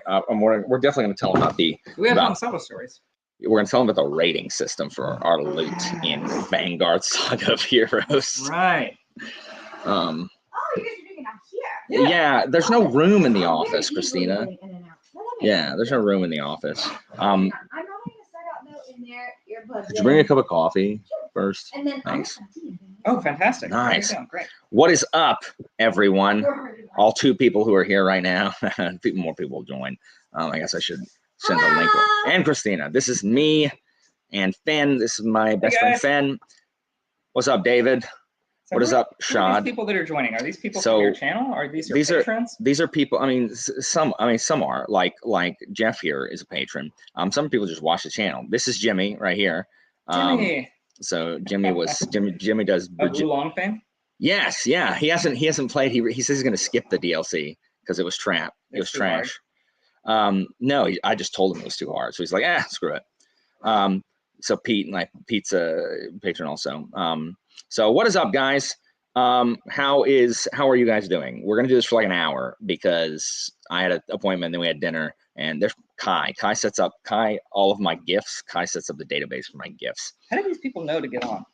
we're definitely going to tell them about the. We have Han Solo stories. We're going to tell them about the rating system for our loot in Vanguard Saga of Heroes. Right. Oh, you guys are doing it out here. Yeah, there's no room in the office, Christina. Yeah, there's no room in the office. I'm not going to set out though in there earbuds. Did you bring a cup of coffee first? And then Thanks. Oh, fantastic. Nice. There you go. Great. What is up, everyone? All 2 people who are here right now. More people will join. I guess I should send a link. And Christina. This is me and Finn. This is my best friend Finn. What's up, David? So what is up, who are Shad? these people that are joining? Are these people from your channel? Are these your patrons? These are people. I mean, some are like Jeff here is a patron. Some people just watch the channel. This is Jimmy right here. Jimmy. So Jimmy does Long fame. Yes, yeah. He hasn't played. He says he's going to skip the DLC because it was trap. It was trash. No, I just told him it was too hard. So he's like, screw it. So Pete's a patron also. So what is up, guys? How are you guys doing? We're gonna do this for like an hour because I had an appointment, then we had dinner, and there's Kai. Kai sets up all of my gifts. Kai sets up the database for my gifts. How do these people know to get on?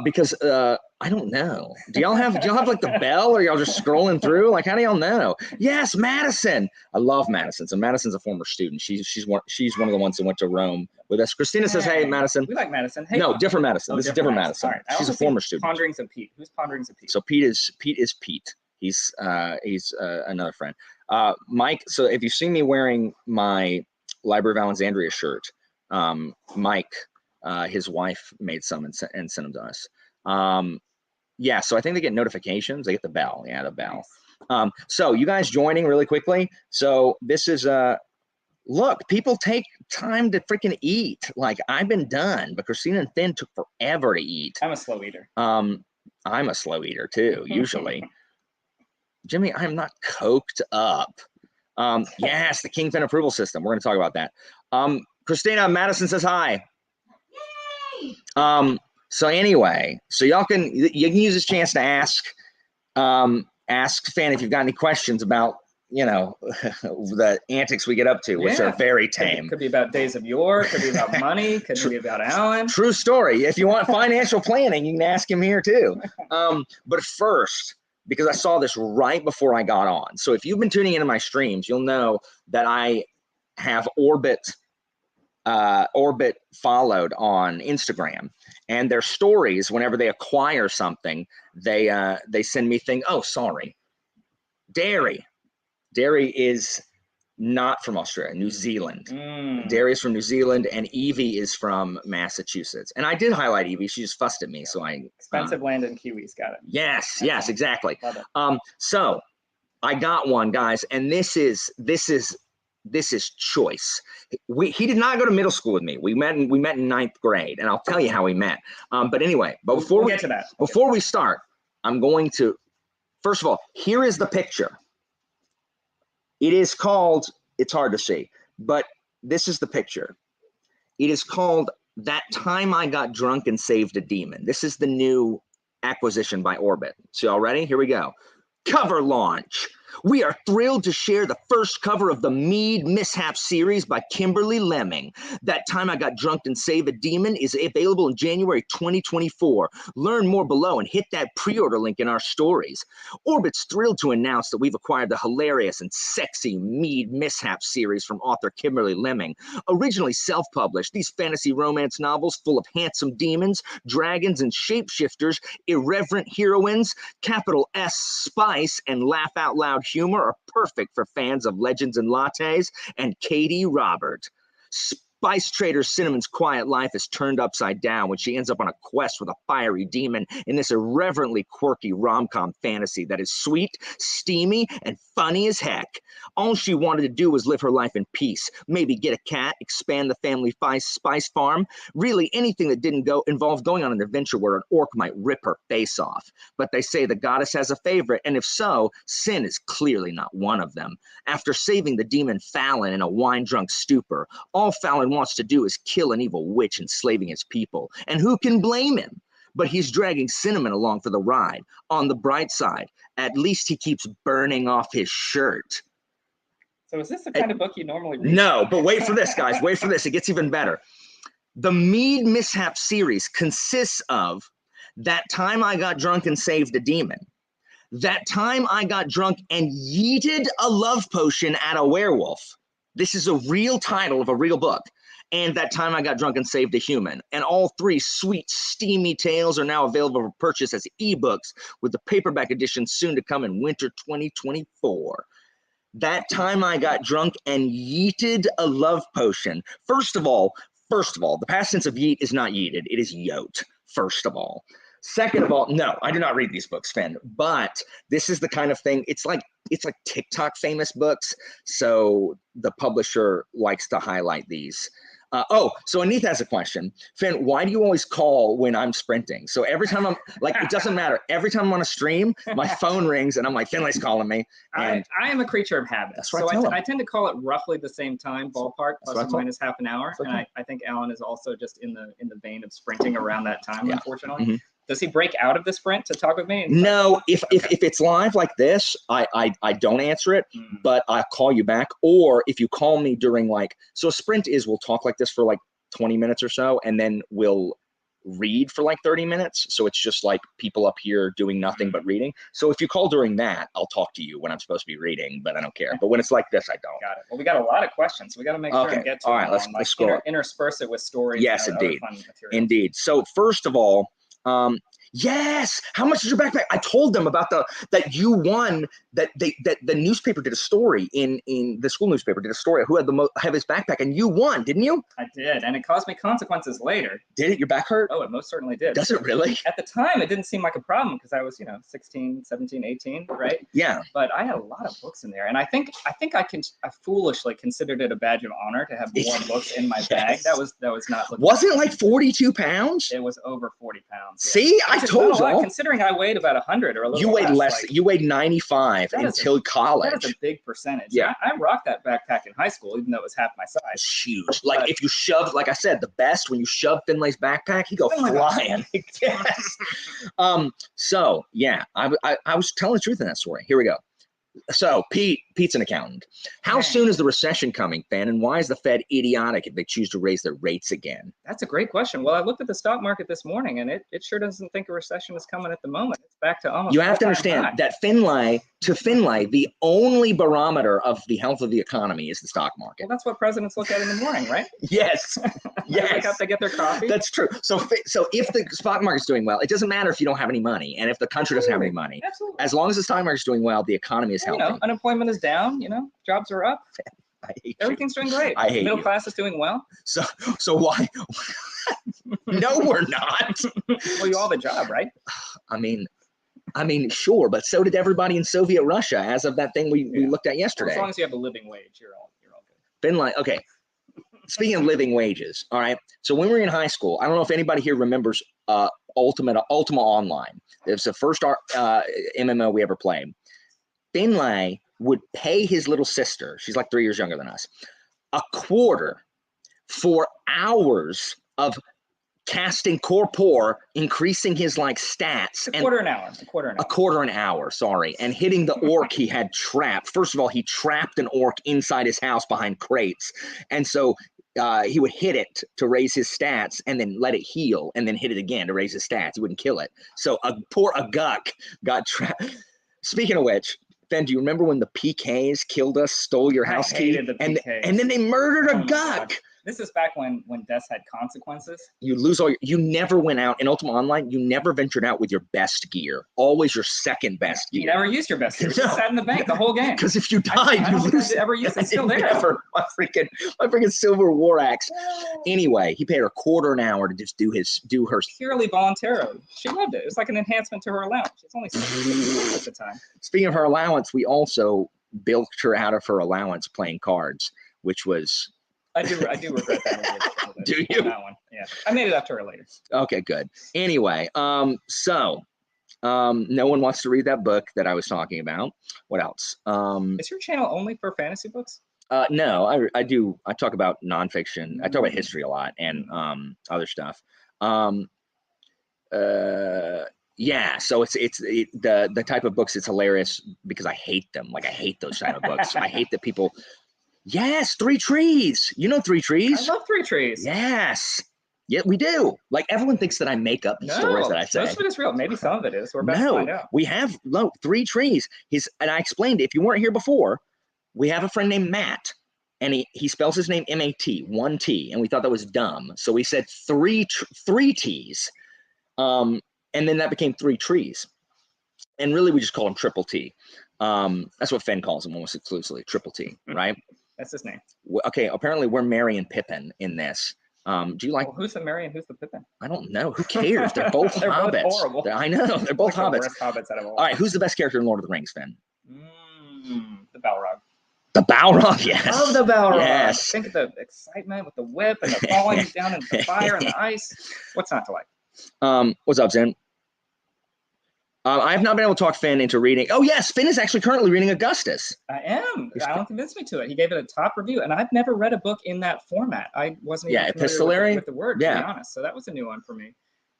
Because I don't know. Do y'all have like the bell, or y'all just scrolling through? Like, how do y'all know? Yes, Madison. I love Madison. So Madison's a former student. She's one of the ones that went to Rome with us. Christina says, "Hey, Madison." We like Madison. Hey, no, different Madison. This is different Madison. All right. She's a former student. Ponderings of Pete. Who's Ponderings of Pete? So Pete is Pete. He's another friend. Mike. So if you see me wearing my Library of Alexandria shirt, Mike. His wife made some and sent them to us. Yeah, so I think they get notifications. They get the bell. Yeah, the bell. So you guys joining really quickly. So this is look, people take time to freaking eat. Like, I've been done, but Christina and Finn took forever to eat. I'm a slow eater. I'm a slow eater too, usually. Jimmy, I'm not coked up. Yes, the Kingpin approval system. We're gonna talk about that. Christina, Madison says hi. So anyway, so you can use this chance to ask Fan if you've got any questions about, the antics we get up to, which are very tame. Could be about Days of Yore, could be about money, could be about Alan. True story. If you want financial planning, you can ask him here too. But first, because I saw this right before I got on. So if you've been tuning into my streams, you'll know that I have Orbit followed on Instagram, and their stories, whenever they acquire something, they send me things. Oh, sorry. Dairy is not from Australia, New Zealand. Dairy is from New Zealand, and Evie is from Massachusetts. And I did highlight Evie. She just fussed at me, so I expensive land and Kiwis. Got it. Yes, exactly. Love it. So I got one, guys, and this is choice. He did not go to middle school with me. We met in 9th grade, and I'll tell you how we met. But anyway, before we get to that, before we start, I'm going to, first of all, here is the picture. It is called, it's hard to see, but this is the picture. It is called That Time I Got Drunk and Saved a Demon. This is the new acquisition by Orbit. So y'all ready? Here we go. Cover launch. We are thrilled to share the first cover of the Mead Mishap series by Kimberly Lemming. That Time I Got Drunk and Saved a Demon is available in January 2024. Learn more below and hit that pre-order link in our stories. Orbit's thrilled to announce that we've acquired the hilarious and sexy Mead Mishap series from author Kimberly Lemming. Originally self-published, these fantasy romance novels full of handsome demons, dragons, and shapeshifters, irreverent heroines, capital S spice, and laugh out loud humor are perfect for fans of Legends and Lattes and Katie Robert. Spice Trader Cinnamon's quiet life is turned upside down when she ends up on a quest with a fiery demon in this irreverently quirky rom-com fantasy that is sweet, steamy, and funny as heck. All she wanted to do was live her life in peace, maybe get a cat, expand the family spice farm, really anything that didn't involve going on an adventure where an orc might rip her face off. But they say the goddess has a favorite, and if so, sin is clearly not one of them. After saving the demon Fallon in a wine-drunk stupor, all Fallon wants to do is kill an evil witch enslaving his people. And who can blame him? But he's dragging Cinnamon along for the ride. On the bright side, at least he keeps burning off his shirt. So is this the kind of book you normally read? No, but wait for this, guys. Wait for this. It gets even better. The Mead Mishap series consists of That Time I Got Drunk and Saved a Demon, That Time I Got Drunk and Yeeted a Love Potion at a Werewolf. This is a real title of a real book. And That Time I Got Drunk and Saved a Human. And all three sweet, steamy tales are now available for purchase as ebooks, with the paperback edition soon to come in winter 2024. That Time I Got Drunk and Yeeted a Love Potion. First of all, the past tense of yeet is not yeeted. It is yoked, first of all. Second of all, no, I do not read these books, Finn, but this is the kind of thing, it's like TikTok famous books. So the publisher likes to highlight these. So Anith has a question. Finn, why do you always call when I'm sprinting? So every time I'm like, it doesn't matter. Every time I'm on a stream, my phone rings and I'm like, Finlay's calling me. And I am a creature of habit. That's what I so tell him. I tend to call it roughly the same time, ballpark, That's plus what I or tell minus half an hour. That's And okay. I think Alan is also just in the vein of sprinting around that time, Yeah. unfortunately. Mhm. Does he break out of the sprint to talk with me? No, if it's live like this, I don't answer it, but I'll call you back. Or if you call me during so a sprint is we'll talk like this for like 20 minutes or so, and then we'll read for like 30 minutes. So it's just like people up here doing nothing but reading. So if you call during that, I'll talk to you when I'm supposed to be reading, but I don't care. But when it's like this, I don't. Got it. Well, we got a lot of questions. We got to make sure and get to All right, them. let's scroll. Intersperse it with stories. Yes, and other indeed. fun material. Indeed. So first of all, yes. How much is your backpack? I told them about that you won. That the newspaper did a story in the school newspaper did a story of who had the most heaviest backpack, and you won, didn't you? I did, and it caused me consequences later. Did it? Your back hurt? Oh, it most certainly did. Does it really? At the time, it didn't seem like a problem because I was, 16, 17, 18, right? Yeah. But I had a lot of books in there, and I foolishly considered it a badge of honor to have more books in my bag. Yes. That was not. Was it like 42 pounds? It was over 40 pounds. Yeah. See, I Which is told not a lot, you. considering I weighed about 100 or a little. You weighed less. like, You weighed 95 That is until that college. is a big percentage. Yeah. I rocked that backpack in high school, even though it was half my size. It's huge. Like if you shoved, like I said, the best when you shove Finlay's backpack, he go Finlay flying. Yes. So yeah, I was telling the truth in that story. Here we go. So Pete's an accountant. How Man. soon is the recession coming, Ben? And why is the Fed idiotic if they choose to raise their rates again? That's a great question. Well, I looked at the stock market this morning, and it sure doesn't think a recession is coming at the moment. It's back to almost. You have to all-time understand high. that Finlay, the only barometer of the health of the economy is the stock market. Well, that's what presidents look at in the morning, right? Yes. They wake up, they get their coffee. That's true. So if the stock market's doing well, it doesn't matter if you don't have any money, and if the country doesn't have any money. Absolutely. As long as the stock market's doing well, the economy is healthy. Unemployment is down. Jobs are up. I hate you. Everything's doing great. I hate Middle you. class is doing well. So why? No, we're not. Well, you all have a job, right? I mean, sure, but so did everybody in Soviet Russia as of that thing we looked at yesterday. As long as you have a living wage, you're all good. Finlay, okay. Speaking of living wages, all right. So when we were in high school, I don't know if anybody here remembers Ultima Online. It was the first MMO we ever played. Finlay would pay his little sister, she's like 3 years younger than us, a quarter for hours of casting corpor, increasing his stats. A quarter an hour. A quarter an hour, sorry. And hitting the orc he had trapped. First of all, he trapped an orc inside his house behind crates. And so he would hit it to raise his stats and then let it heal and then hit it again to raise his stats. He wouldn't kill it. So poor Aguk got trapped. Speaking of which, Ben, do you remember when the PKs killed us, stole your house key? hated the PKs. And then they murdered Oh my Aguk. God. This is back when deaths had consequences. You lose you never went out in Ultima Online. You never ventured out with your best gear. Always your second best gear. You never used your best gear. You No. sat in the bank the whole game. Because if you I died, don't you think lose. I ever used it. It's still there. Never. My freaking silver war axe. Anyway, he paid her a quarter an hour to just do her. Purely voluntarily. She loved it. It was like an enhancement to her allowance. She's only 16 at the time. Speaking of her allowance, we also bilked her out of her allowance playing cards, which was I do regret that a little bit. Do you? On that one. Yeah. I made it up to her later. okay. Good. Anyway, no one wants to read that book that I was talking about. What else? Is your channel only for fantasy books? No, I do. I talk about nonfiction. I talk about history a lot and other stuff. Yeah, so it's the type of books. It's hilarious because I hate them. I hate those type of books. I hate that people Yes, Three Trees. You know Three I Trees? love Three Trees. Yes. Yeah, we do. Like everyone thinks that I make up the stories that I say. most of it is real. Maybe some of it is. We're about to No, find out. we have Three Trees. And I explained, if you weren't here before, we have a friend named Matt, and he spells his name M-A-T, one T, and we thought that was dumb. So we said three T's, and then that became Three Trees. And really, we just call him Triple T. That's what Fenn calls him almost exclusively, Triple T, right? That's his name. Okay, apparently we're Merry and Pippin in this. Do you like? Well, who's the Merry and who's the Pippin? I don't know. Who cares? They're both They're both hobbits. horrible. I know. They're both Like the hobbits. worst hobbits out of all. All right, who's the best character in Lord of the Rings, Finn? The Balrog. The Balrog, yes. Love the Balrog. Yes. Think of the excitement with the whip and the falling down into the fire and the ice. What's not to like? What's up, Zen? I have not been able to talk Finn into reading. Oh, yes, Finn is actually currently reading Augustus. I am. He's- Alan convinced me to it. He gave it a top review, and I've never read a book in that format. I wasn't even familiar epistolary? with the word, to Yeah. be honest. So that was a new one for me.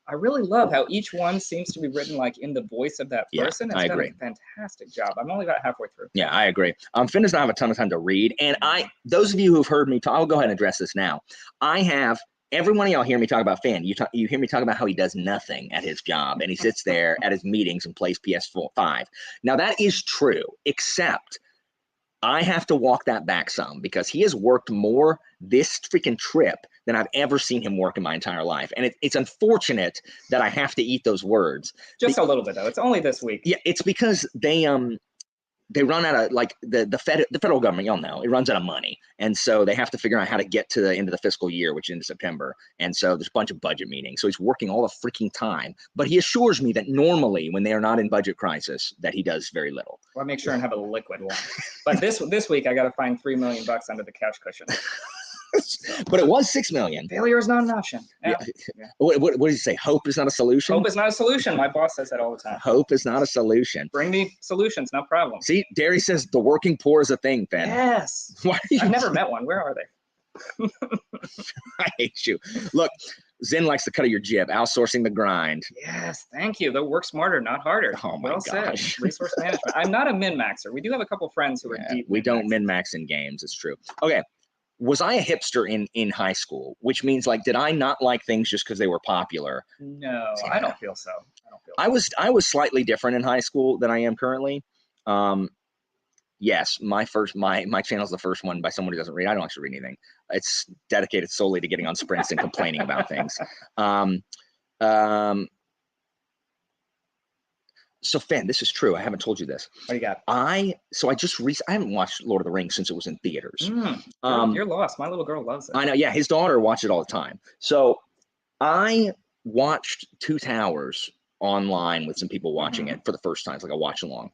I really love how each one seems to be written like in the voice of that Yeah, person. It's I done agree. a fantastic job. I'm only about halfway through. Yeah, I agree. Finn does not have a ton of time to read. And those of you who've heard me talk, I'll go ahead and address this now. Every one of y'all hear me talk about Finn. You hear me talk about how he does nothing at his job and he sits there at his meetings and plays PS5. Now that is true, except I have to walk that back some because he has worked more this freaking trip than I've ever seen him work in my entire life. And it's unfortunate that I have to eat those words. Just a little bit, though. It's only this week. Yeah, it's because they run out of, like, the federal government, y'all know, it runs out of money. And so they have to figure out how to get to the end of the fiscal year, which is into September. And so there's a bunch of budget meetings. So he's working all the freaking time. But he assures me that normally when they are not in budget crisis, that he does very little. Well, I make sure and have a liquid one. But this week, I got to find $3 million under the couch cushion. But it was $6 million. Failure is not an option. Yeah. Yeah. What did you say? Hope is not a solution? Hope is not a solution. My boss says that all the time. Hope is not a solution. Bring me solutions, no problem. See, Derry says the working poor is a thing, Ben. Yes. Why are you I've never met one. Where are they? I hate you. Look, Zen likes the cut of your jib, outsourcing the grind. Yes, thank you. They'll work smarter, not harder. Oh my well gosh. said. Resource management. I'm not a min-maxer. We do have a couple friends who are Yeah, deep. we don't min-maxers. min-max in games. It's true. Okay. Was I a hipster in high school? Which means, like, did I not like things just because they were popular? No, I don't feel so. I was slightly different in high school than I am currently. Yes, my channel is the first one by someone who doesn't read. I don't actually read anything. It's dedicated solely to getting on sprints and complaining about things. So Finn, this is true. I haven't told you this. What do you got? I haven't watched Lord of the Rings since it was in theaters. You're lost. My little girl loves it. I know. Yeah, his daughter watched it all the time. So I watched Two Towers online with some people watching it for the first time. It's like a watch along,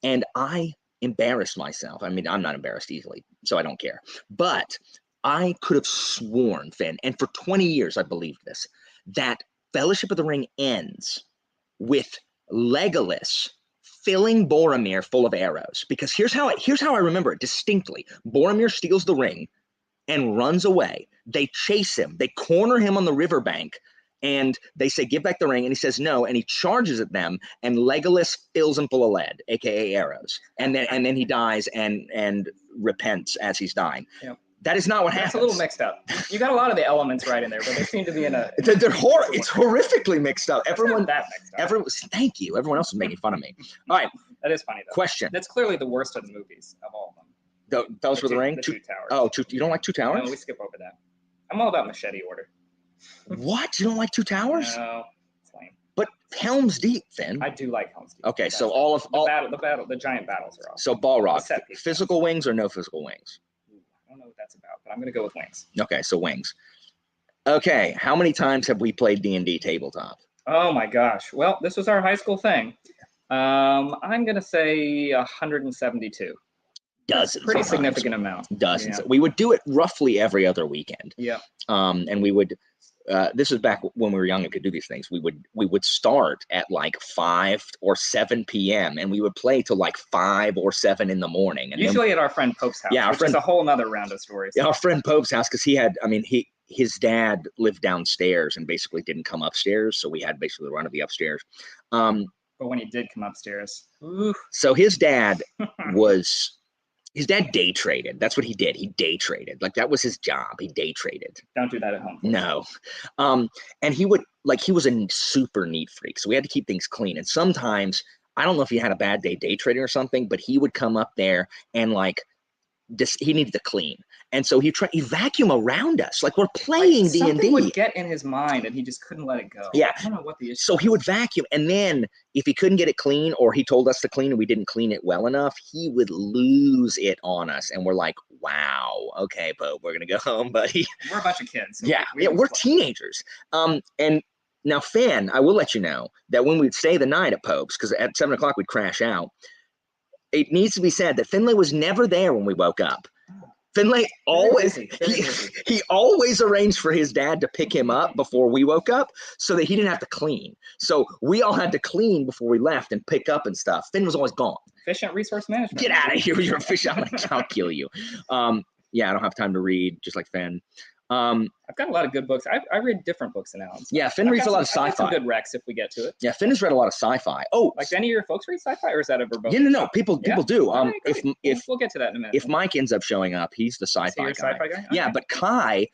and I embarrassed myself. I mean, I'm not embarrassed easily, so I don't care. But I could have sworn, Finn, and for 20 years I believed this, that Fellowship of the Ring ends with Legolas filling Boromir full of arrows. Because here's how I remember it distinctly. Boromir steals the ring and runs away. They chase him. They corner him on the riverbank. And they say, give back the ring. And he says no. And he charges at them. And Legolas fills him full of lead, aka arrows. And then he dies and repents as he's dying. Yep. That is not what That's happens. a little mixed up. You got a lot of the elements right in there, but they seem to be in a. It's horrifically mixed up. It's not that mixed up. Thank you. Everyone else is making fun of me. All right. That is funny though. Question. That's clearly the worst of the movies of all of them. Fellowship of the Ring? The Two Towers. Oh, you don't like Two Towers? No, we skip over that. I'm all about machete order. What? You don't like Two Towers? No, it's lame. But Helm's Deep, Finn. I do like Helm's Deep. Okay, so the giant battles are awesome. So Balrog, The set piece. physical wings or no physical wings? Ooh, I don't know what that's about, but I'm gonna go with wings. Okay, so wings. Okay, how many times have we played D&D tabletop? Oh my gosh. Well, this was our high school thing. I'm gonna say 172. Dozens. Pretty of times. significant amount. Dozens. Yeah. We would do it roughly every other weekend. Yeah. And we would. This was back when we were young and could do these things. We would start at like 5 or 7 p.m. and we would play till like 5 or 7 in the morning. And Usually at our friend Pope's house. Yeah, our which friend- is a whole nother round of stories. our friend Pope's house, because his dad lived downstairs and basically didn't come upstairs, so we had basically the run of the upstairs. But when he did come upstairs, ooh, So his dad was His dad day traded. That's what he did. He day traded. Like that was his job. He day traded. Don't do that at home. No. And he would he was a super neat freak. So we had to keep things clean. And sometimes, I don't know if he had a bad day trading or something, but he would come up there and like he needed to clean. And so he vacuum around us. Like we're playing D&D. Something would get in his mind and he just couldn't let it go. Yeah. I don't know what the issue So he would vacuum. And then if he couldn't get it clean or he told us to clean and we didn't clean it well enough, he would lose it on us. And we're like, wow, okay, Pope, we're going to go home, buddy. We're a bunch of kids. So Yeah, we we're teenagers. And now, Finn, I will let you know that when we'd stay the night at Pope's, because at 7 o'clock we'd crash out, it needs to be said that Finlay was never there when we woke up. Finlay always, he always arranged for his dad to pick him up before we woke up so that he didn't have to clean. So we all had to clean before we left and pick up and stuff. Finn was always gone. Efficient resource management. Get out of here with your fish. I'll kill you. Yeah, I don't have time to read, just like Finn. I've got a lot of good books. I read different books now. So yeah, Finn reads a lot of I've got some sci-fi. good recs if we get to it. Yeah, Finn has read a lot of sci-fi. Oh, Like, do any of your folks read sci-fi, or is that a verboten? yeah, no, people do. All right, If great. We'll get to that in a minute. if Mike ends up showing up, he's the Is he sci-fi your guy. sci-fi guy? Yeah, Okay. but Kai,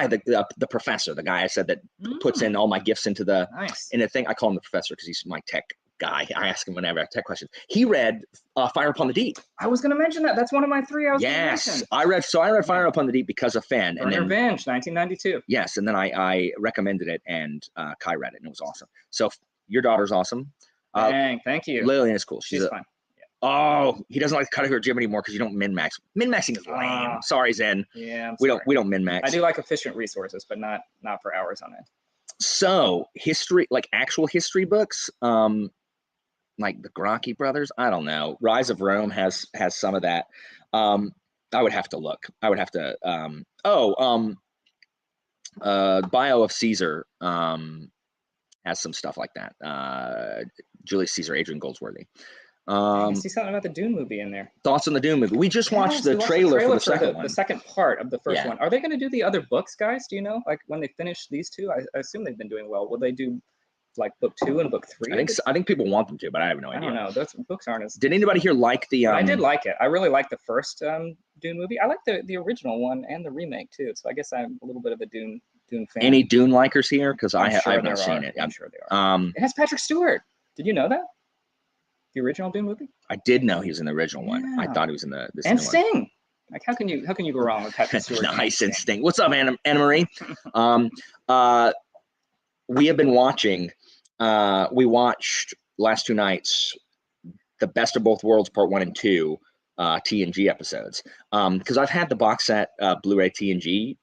the professor, the guy I said that puts in all my gifts into the Nice. thing. I call him the professor because he's my tech guy. I ask him whenever I have tech questions. He read Fire Upon the Deep. I was going to mention that. That's one of my 3 I was going to Yes, mention. I read Fire Upon the Deep because of Finn, and Burn then Revenge, 1992. yes, and then I recommended it, and Kai read it, and it was awesome. So your daughter's awesome. Dang, thank you. Lillian is cool. She's fine. Oh, he doesn't like to cut her gym anymore because you don't min max. Min maxing is lame. Sorry, Zen. Yeah, I'm We sorry. don't min max. I do like efficient resources, but not for hours on end. So history, like actual history books, like the Gracchi brothers. I don't know. Rise of Rome has some of that. I would have to look. I would have to. Bio of Caesar has some stuff like that. Julius Caesar, Adrian Goldsworthy. I see something about the Dune movie in there. Thoughts on the Dune movie? We just watched Yes, the we trailer for the second the one. second part of the first Yeah. one. Are they going to do the other books, guys? Do you know? Like when they finish these two, I assume they've been doing well. Will they do like book 2 and book 3? I think people want them to, but I have no I idea. don't know. Those books aren't as. Did anybody here like the? I did like it. I really liked the first Dune movie. I like the original one and the remake too. So I guess I'm a little bit of a Dune fan. Any Dune likers here? Because I I'm have sure not there seen are. it. I'm sure they are. It has Patrick Stewart. Did you know that? The original Dune movie. I did know he was in the original one. I Yeah. thought he was in this And new one. Sting. Like how can you go wrong with Patrick Stewart? and Nice Sting? instinct. What's up, Anna Marie? We have been watching. We watched last 2 nights the Best of Both Worlds Part 1 and 2 TNG episodes. Because I've had the box set Blu-ray TNG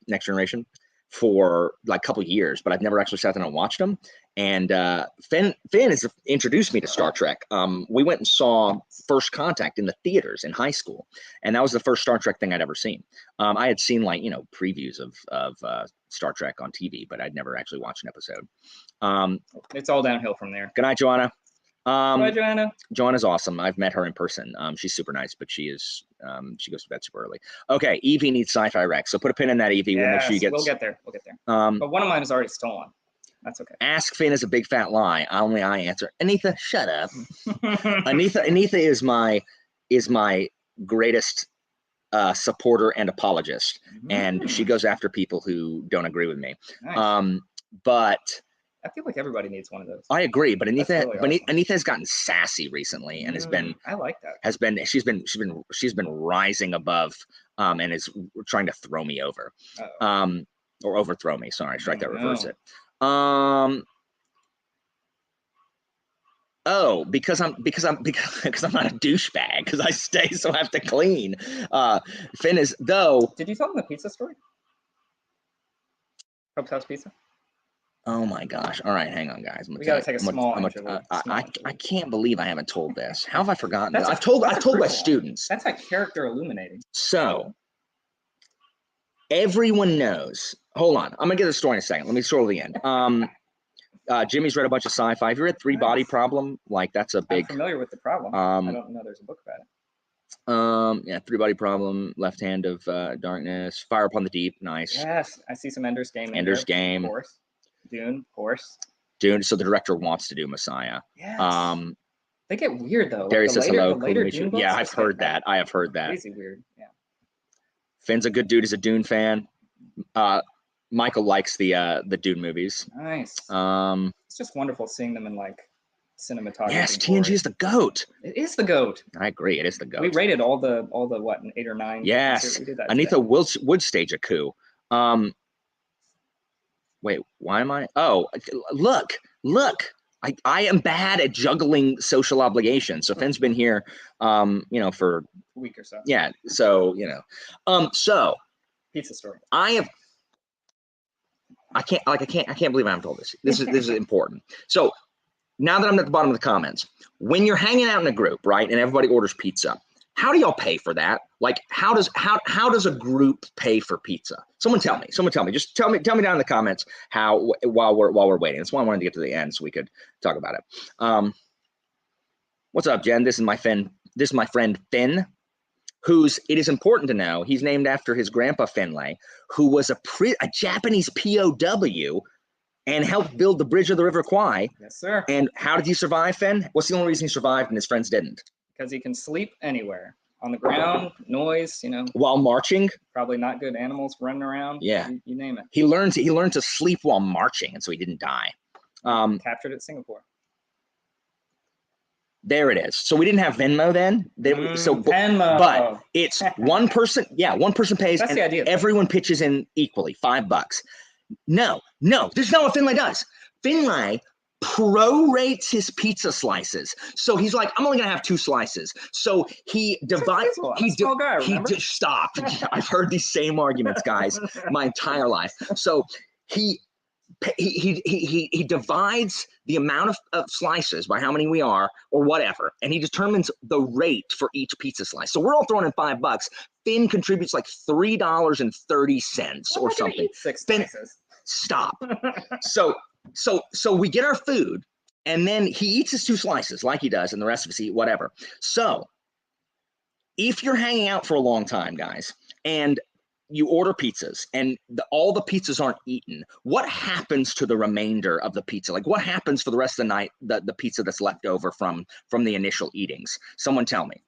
Next Generation for like a couple of years, but I've never actually sat down and watched them. And Finn has introduced me to Star Trek. We went and saw First Contact in the theaters in high school, and that was the first Star Trek thing I'd ever seen. I had seen previews of Star Trek on TV, but I'd never actually watched an episode. It's all downhill from there. Good night, Joanna. Bye, Joanna. Joanna's awesome. I've met her in person. She's super nice, but she goes to bed super early. Okay, Evie needs sci-fi rec. So put a pin in that, Evie. We'll make sure you get. We'll get there. We'll get there. Um, But one of mine is already stolen. That's okay. Ask Finn is a big fat lie. Only I answer. Anita, shut up. Anita is my greatest supporter and apologist, and she goes after people who don't agree with me. Nice. But I feel like everybody needs one of those. I agree. But Anita, really awesome. Anita has gotten sassy recently and I like that. she's been rising above and is trying to throw me over. Uh-oh. Or overthrow me. Sorry, strike that, reverse No. it. Because I'm not a douchebag, because I stay, so I have to clean. Finn is though. Did you tell them the pizza story? Hope's House Pizza? Oh my gosh. All right, hang on, guys. We gotta take a small interlude. I can't believe I haven't told this. How have I forgotten That's this? a- I've that's a told my crucial one. students. That's like character illuminating. So everyone knows. Hold on. I'm gonna get the story in a second. Let me scroll to the end. Jimmy's read a bunch of sci-fi. Have you read Three Body Nice. Problem? Like that's a I'm big familiar with the problem. I don't know there's a book about it. yeah, Three Body Problem, Left Hand of Darkness, Fire Upon the Deep, nice. Yes, I see some Ender's Game. in Ender's there, Game. Of course. Dune, of course. Dune, so the director wants to do Messiah. Yes. They get weird though. Darius the says later, hello. the Cool later to meet you. Dune books Yeah, I've just heard get that. I have heard that. crazy weird. Yeah. Finn's a good dude. He's a Dune fan. Michael likes the Dune movies. Nice. It's just wonderful seeing them in like cinematography. Yes, glory. TNG is the GOAT. It is the GOAT. I agree. It is the GOAT. We rated all the what, 8 or 9. Yes. We did that Anita would stage a coup. Wait, why am I? Oh, look. I am bad at juggling social obligations. So Finn's been here, for a week or so. Yeah. So, so Pizza story. I can't believe I haven't told this. This is important. So now that I'm at the bottom of the comments, when you're hanging out in a group, right, and everybody orders pizza, how do y'all pay for that? Like, how does a group pay for pizza? Someone tell me. Just tell me down in the comments how while we're waiting. That's why I wanted to get to the end so we could talk about it. What's up, Jen? This is my friend Finn, it is important to know he's named after his grandpa Finlay, who was a Japanese POW and helped build the bridge of the River Kwai. Yes, sir. And how did he survive, Finn? What's the only reason he survived and his friends didn't? Because he can sleep anywhere. On the ground, noise, While marching? Probably not good animals running around. Yeah. You name it. He learned to sleep while marching, and so he didn't die. Captured at Singapore. There it is. So we didn't have Venmo then. Venmo. But it's one person. Yeah, one person pays, That's and the idea. Everyone pitches in equally, $5. No, this is not what Finlay does. Finlay prorates his pizza slices. So he's like, I'm only gonna have 2 slices. So he divides. I'm a small guy, remember? Stop. I've heard these same arguments, guys, my entire life. So he divides the amount of slices by how many we are or whatever, and he determines the rate for each pizza slice. So we're all throwing in $5. Finn contributes like $3.30 or something. 6 Finn, slices. stop. So we get our food, and then he eats his 2 slices like he does, and the rest of us eat whatever. So if you're hanging out for a long time, guys, and you order pizzas and all the pizzas aren't eaten, what happens to the remainder of the pizza? Like, what happens for the rest of the night, the pizza that's left over from the initial eatings? Someone tell me.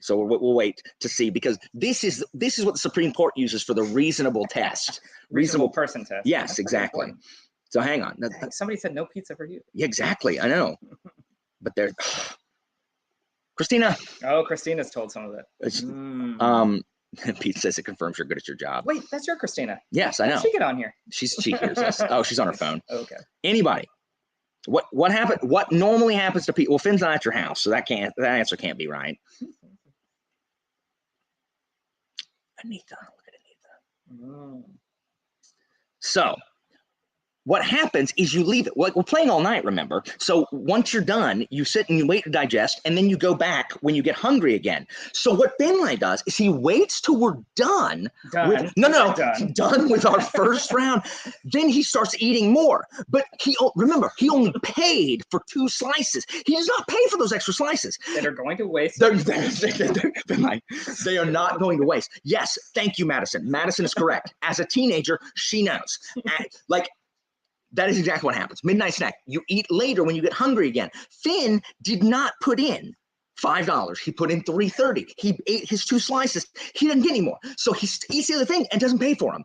So we'll wait to see, because this is what the Supreme Court uses for the reasonable test. Reasonable person test. Yes, That's exactly. So hang on. Somebody said no pizza for you. Yeah, exactly. I know. But there's Christina. Oh, Christina's told some of it. Pete says it confirms you're good at your job. Wait, that's your Christina. Yes, I know. How did she get on here? She hears us. Oh, she's on her phone. Okay. Anybody? What happened? What normally happens to people? Well, Finn's not at your house, so that answer can't be right. Anita, look at Anita. So what happens is you leave it. We're playing all night, remember? So once you're done, you sit and you wait to digest, and then you go back when you get hungry again. So what Finlay does is he waits till we're done. Done With our first round. Then he starts eating more. But he only paid for 2 slices. He does not pay for those extra slices. That are going to waste. They are not going to waste. Yes, thank you, Madison. Madison is correct. As a teenager, she knows. That is exactly what happens. Midnight snack. You eat later when you get hungry again. Finn did not put in $5. He put in $3.30. He ate his 2 slices. He didn't get any more. So he eats the other thing and doesn't pay for them.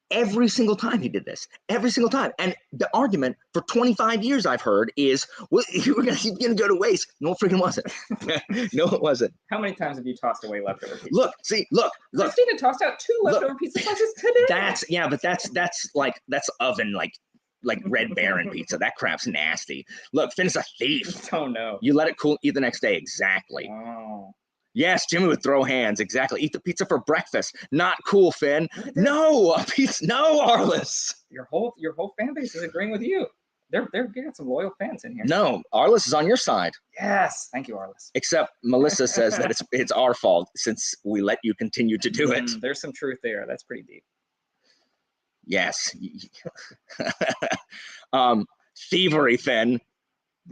Every single time he did this. Every single time. And the argument for 25 years I've heard is, well, you're going to go to waste. No, it freaking wasn't. No, it wasn't. How many times have you tossed away leftover pizza? Look. Christina tossed out 2 leftover pizza slices today. That's oven, like Red Baron pizza. That crap's nasty. Look, Finn's a thief. Oh no. You let it cool, eat the next day. Exactly. Oh. Yes, Jimmy would throw hands. Exactly. Eat the pizza for breakfast. Not cool, Finn. No, pizza. No, Arliss. Your whole fan base is agreeing with you. They're getting some loyal fans in here. No, Arliss is on your side. Yes, thank you, Arliss. Except Melissa says that it's our fault since we let you continue to do it. There's some truth there. That's pretty deep. Yes. Thievery, Finn.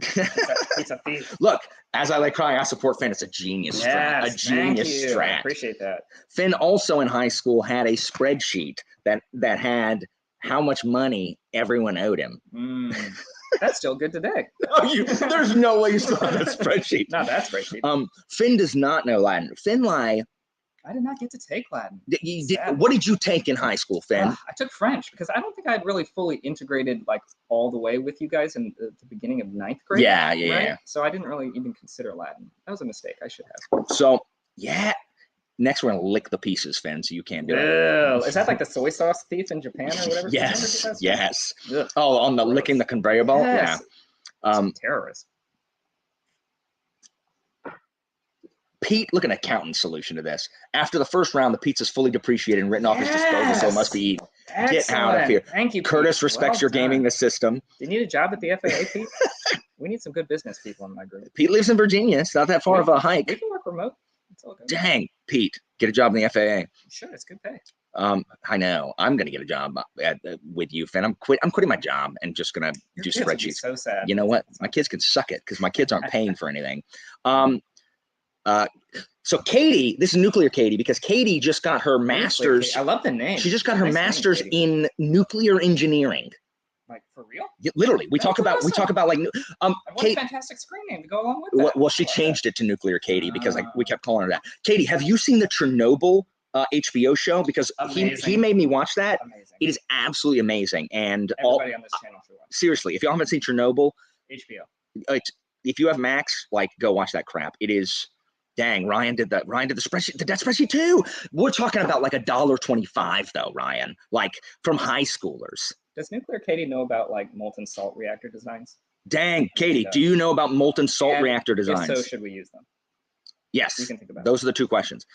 He's a thief. Look, as I like crying, I support Finn. It's a genius strat. A genius strat. I appreciate that. Finn also in high school had a spreadsheet that had how much money everyone owed him. That's still good today. Oh, there's no way you still have that spreadsheet. Not that spreadsheet. Finn does not know Latin. Finlay, I did not get to take Latin. Sad. what did you take in high school, Finn? I took French because I don't think I had really fully integrated like all the way with you guys in the beginning of 9th grade. Yeah. Right? So I didn't really even consider Latin. That was a mistake. I should have. So, yeah. Next, we're going to lick the pieces, Finn, so you can't do it. Ew. Is that like the soy sauce thief in Japan or whatever? Yes. Ugh. Oh, on the Gross. licking the conveyor belt? Yes. Yeah. Terrorist. Pete, look at an accountant solution to this. After the first round, the pizza's fully depreciated and written off as disposal, so it must be eaten. Get out of here. Thank you, Curtis Pete. respects Well your done. gaming the system. Do you need a job at the FAA, Pete? We need some good business people in my group. Pete lives in Virginia. It's not that far of a We hike. can work remote. It's all good. Dang, Pete, get a job in the FAA. Sure, it's good pay. I know. I'm gonna get a job with you, Finn. I'm quitting my job and just gonna Your do kids would be spreadsheets. So sad. You know what? My kids can suck it because my kids aren't paying for anything. So Katie, this is Nuclear Katie because Katie just got her master's. I love the name. She just got her Nice name, master's Katie. in nuclear engineering. Like for real? Yeah, literally, we That's talk about like And what Kate. a fantastic screen name to go along with that. Well, she I love changed it to Nuclear Katie because Ah. we kept calling her that. Katie, have you seen the Chernobyl HBO show? Because he Amazing. made me watch that. that. Amazing. It is absolutely amazing. And Everybody on this channel should watch seriously, if y'all haven't seen Chernobyl, HBO. if you have Max, like go watch that crap. It is. Dang, Ryan did that. Ryan did the spreadsheet. Did that spreadsheet too? We're talking about like $1.25 though, Ryan. Like from high schoolers. Does Nuclear Katie know about like molten salt reactor designs? Dang, Katie, does. do you know about molten salt And reactor designs? If so, should we use them? You Yes, can think about those are the two questions.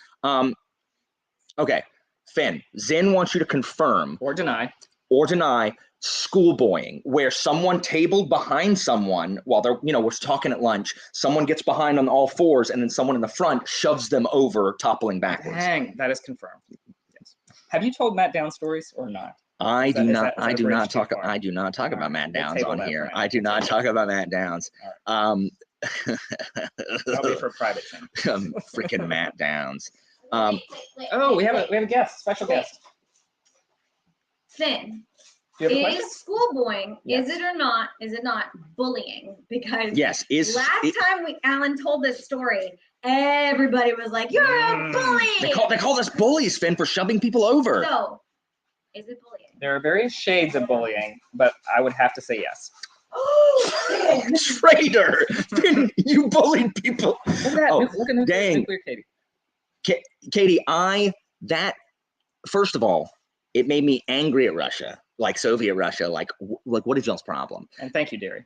Okay, Finn, Zinn wants you to confirm it. Or deny. or deny schoolboying, where someone tabled behind someone while they're, we're talking at lunch. Someone gets behind on all fours, and then someone in the front shoves them over, toppling backwards. Dang, that is confirmed. Yes. Have you told Matt Down stories or not? I Is do that- is not. that- is I that do a bridge not too talk. far? I do not talk All about right, Matt we'll Downs table on that here. for now. I do We'll not table talk about Matt Downs. That'll be for private channel. Freaking Matt Downs. Oh, we have a guest, special guest. Finn, Do you have a question? is schoolboying, Yes. is it or not, is it not bullying? Because Yes, last time Alan told this story, everybody was like, you're a bully. they call us bullies, Finn, for shoving people over. So, is it bullying? There are various shades of bullying, but I would have to say yes. Oh, Traitor! Finn, you bullied people. Look at that. Oh, Look at dang. Nuclear Katie. Katie, first of all, it made me angry at Russia, like Soviet Russia. Like what is y'all's problem? And thank you, Derry.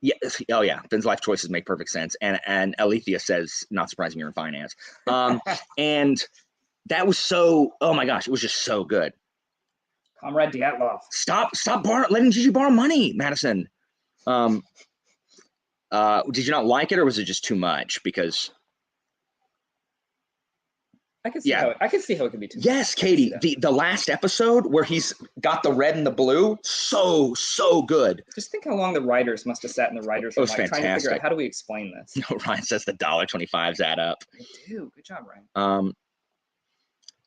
Yeah. Oh yeah. Finn's life choices make perfect sense. And Alethea says, not surprising you're in finance. And that was so, oh my gosh, it was just so good. Comrade Dyatlov. Stop letting Gigi borrow money, Madison. Did you not like it, or was it just too much? Because I can see Yeah. I can see how it could be too. yes, Katie, the last episode where he's got the red and the blue, so good. Just think how long the writers must have sat in the writers' It room, was like, trying to figure fantastic. out how do we explain this. Ryan says the $1.25s add up. They do. Good job, Ryan.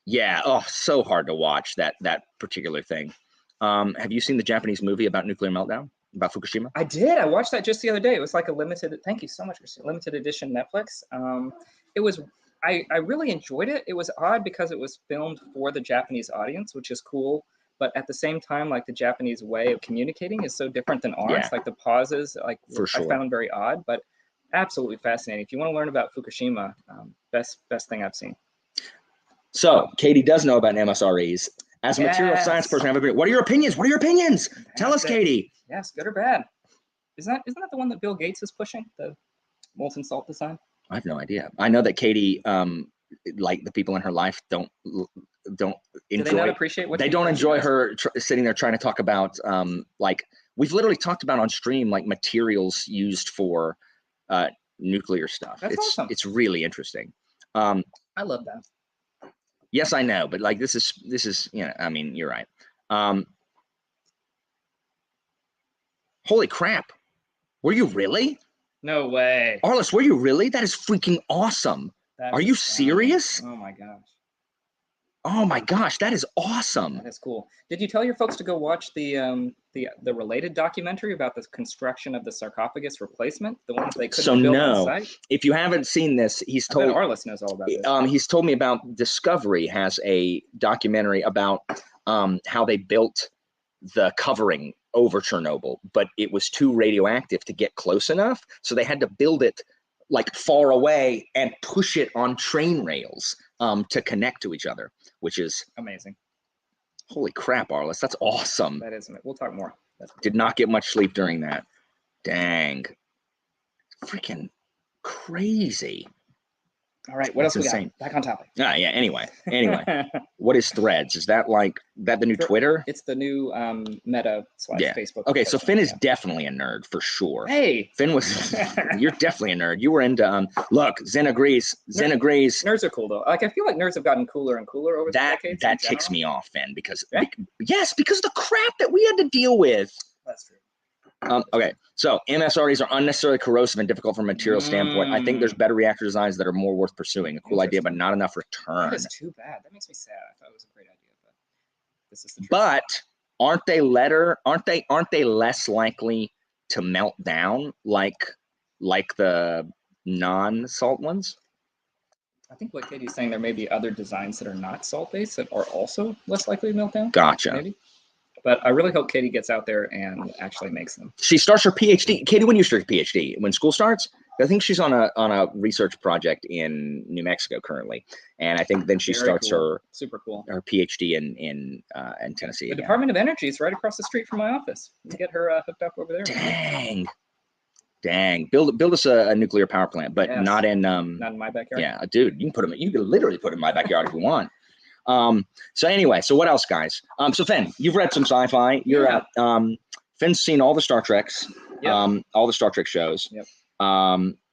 Yeah. Oh, so hard to watch that particular thing. Have you seen the Japanese movie about nuclear meltdown, about Fukushima? I did. I watched that just the other day. It was like a limited. Thank you so much for limited edition Netflix. It was. I really enjoyed it. It was odd because it was filmed for the Japanese audience, which is cool. But at the same time, like the Japanese way of communicating is so different than ours. Yeah. Like the pauses, like For sure. I found very odd, but absolutely fascinating. If you want to learn about Fukushima, best thing I've seen. So Katie does know about MSREs. As a material Yes. science person, what are your opinions? Tell us, Fantastic. Katie. Yes, good or bad. Isn't that the one that Bill Gates is pushing? The molten salt design? I have no idea. I know that Katie, like the people in her life, don't Do they not enjoy. appreciate what They she don't does? enjoy her sitting there trying to talk about like we've literally talked about on stream like materials used for nuclear stuff. That's awesome. It's really interesting. I love that. Yes, I know, but like this is I mean, you're right. Holy crap. Were you really? No way. Arliss, were you really? That is freaking awesome. That Are is you fun. serious? Oh my gosh. Oh my gosh, that is awesome. That is cool. Did you tell your folks to go watch the related documentary about the construction of the sarcophagus replacement? The ones they couldn't So build no. on site? If you haven't seen this, he's I bet told Arliss knows all about this. he's told me about Discovery has a documentary about how they built the covering over Chernobyl, but it was too radioactive to get close enough, so they had to build it like far away and push it on train rails to connect to each other, which is Amazing. holy crap, Arliss, that's awesome. That is. We'll talk more. Did not get much sleep during that. Dang, freaking crazy. All right. What That's else we insane. got? Back on topic. Ah, yeah. Anyway, what is Threads? Is that the new Twitter? It's the new Meta / Yeah. Facebook. Okay, so Finn is yeah. definitely a nerd for sure. Hey, Finn was. You're definitely a nerd. You were into look. Zen agrees. Zen agrees. nerds are cool though. Like I feel like nerds have gotten cooler and cooler over the That decades. that in ticks general. me off, Finn, because Yeah? yes, because of the crap that we had to deal with. That's true. Okay, so MSRDs are unnecessarily corrosive and difficult from a material standpoint. I think there's better reactor designs that are more worth pursuing. A cool idea, but not enough return. That is too bad. That makes me sad. I thought it was a great idea, but this is the truth. But aren't they less likely to melt down like the non-salt ones? I think what Katie's saying, there may be other designs that are not salt-based that are also less likely to melt down. Gotcha. Maybe. But I really hope Katie gets out there and actually makes them. She starts her PhD. Katie, when you start your PhD? When school starts? I think she's on a research project in New Mexico currently, and I think then she Very starts cool. Super cool. her PhD in Tennessee. The again. Department of Energy is right across the street from my office. You get her hooked up over there. Dang! Build us a nuclear power plant, but Yes. not in Not in my backyard. Yeah, dude, you can literally put them in my backyard if you want. So anyway, so what else, guys? So Finn, you've read some sci-fi. Yeah. Finn's seen all the Star Treks, Yep. all the Star Trek shows. Yep.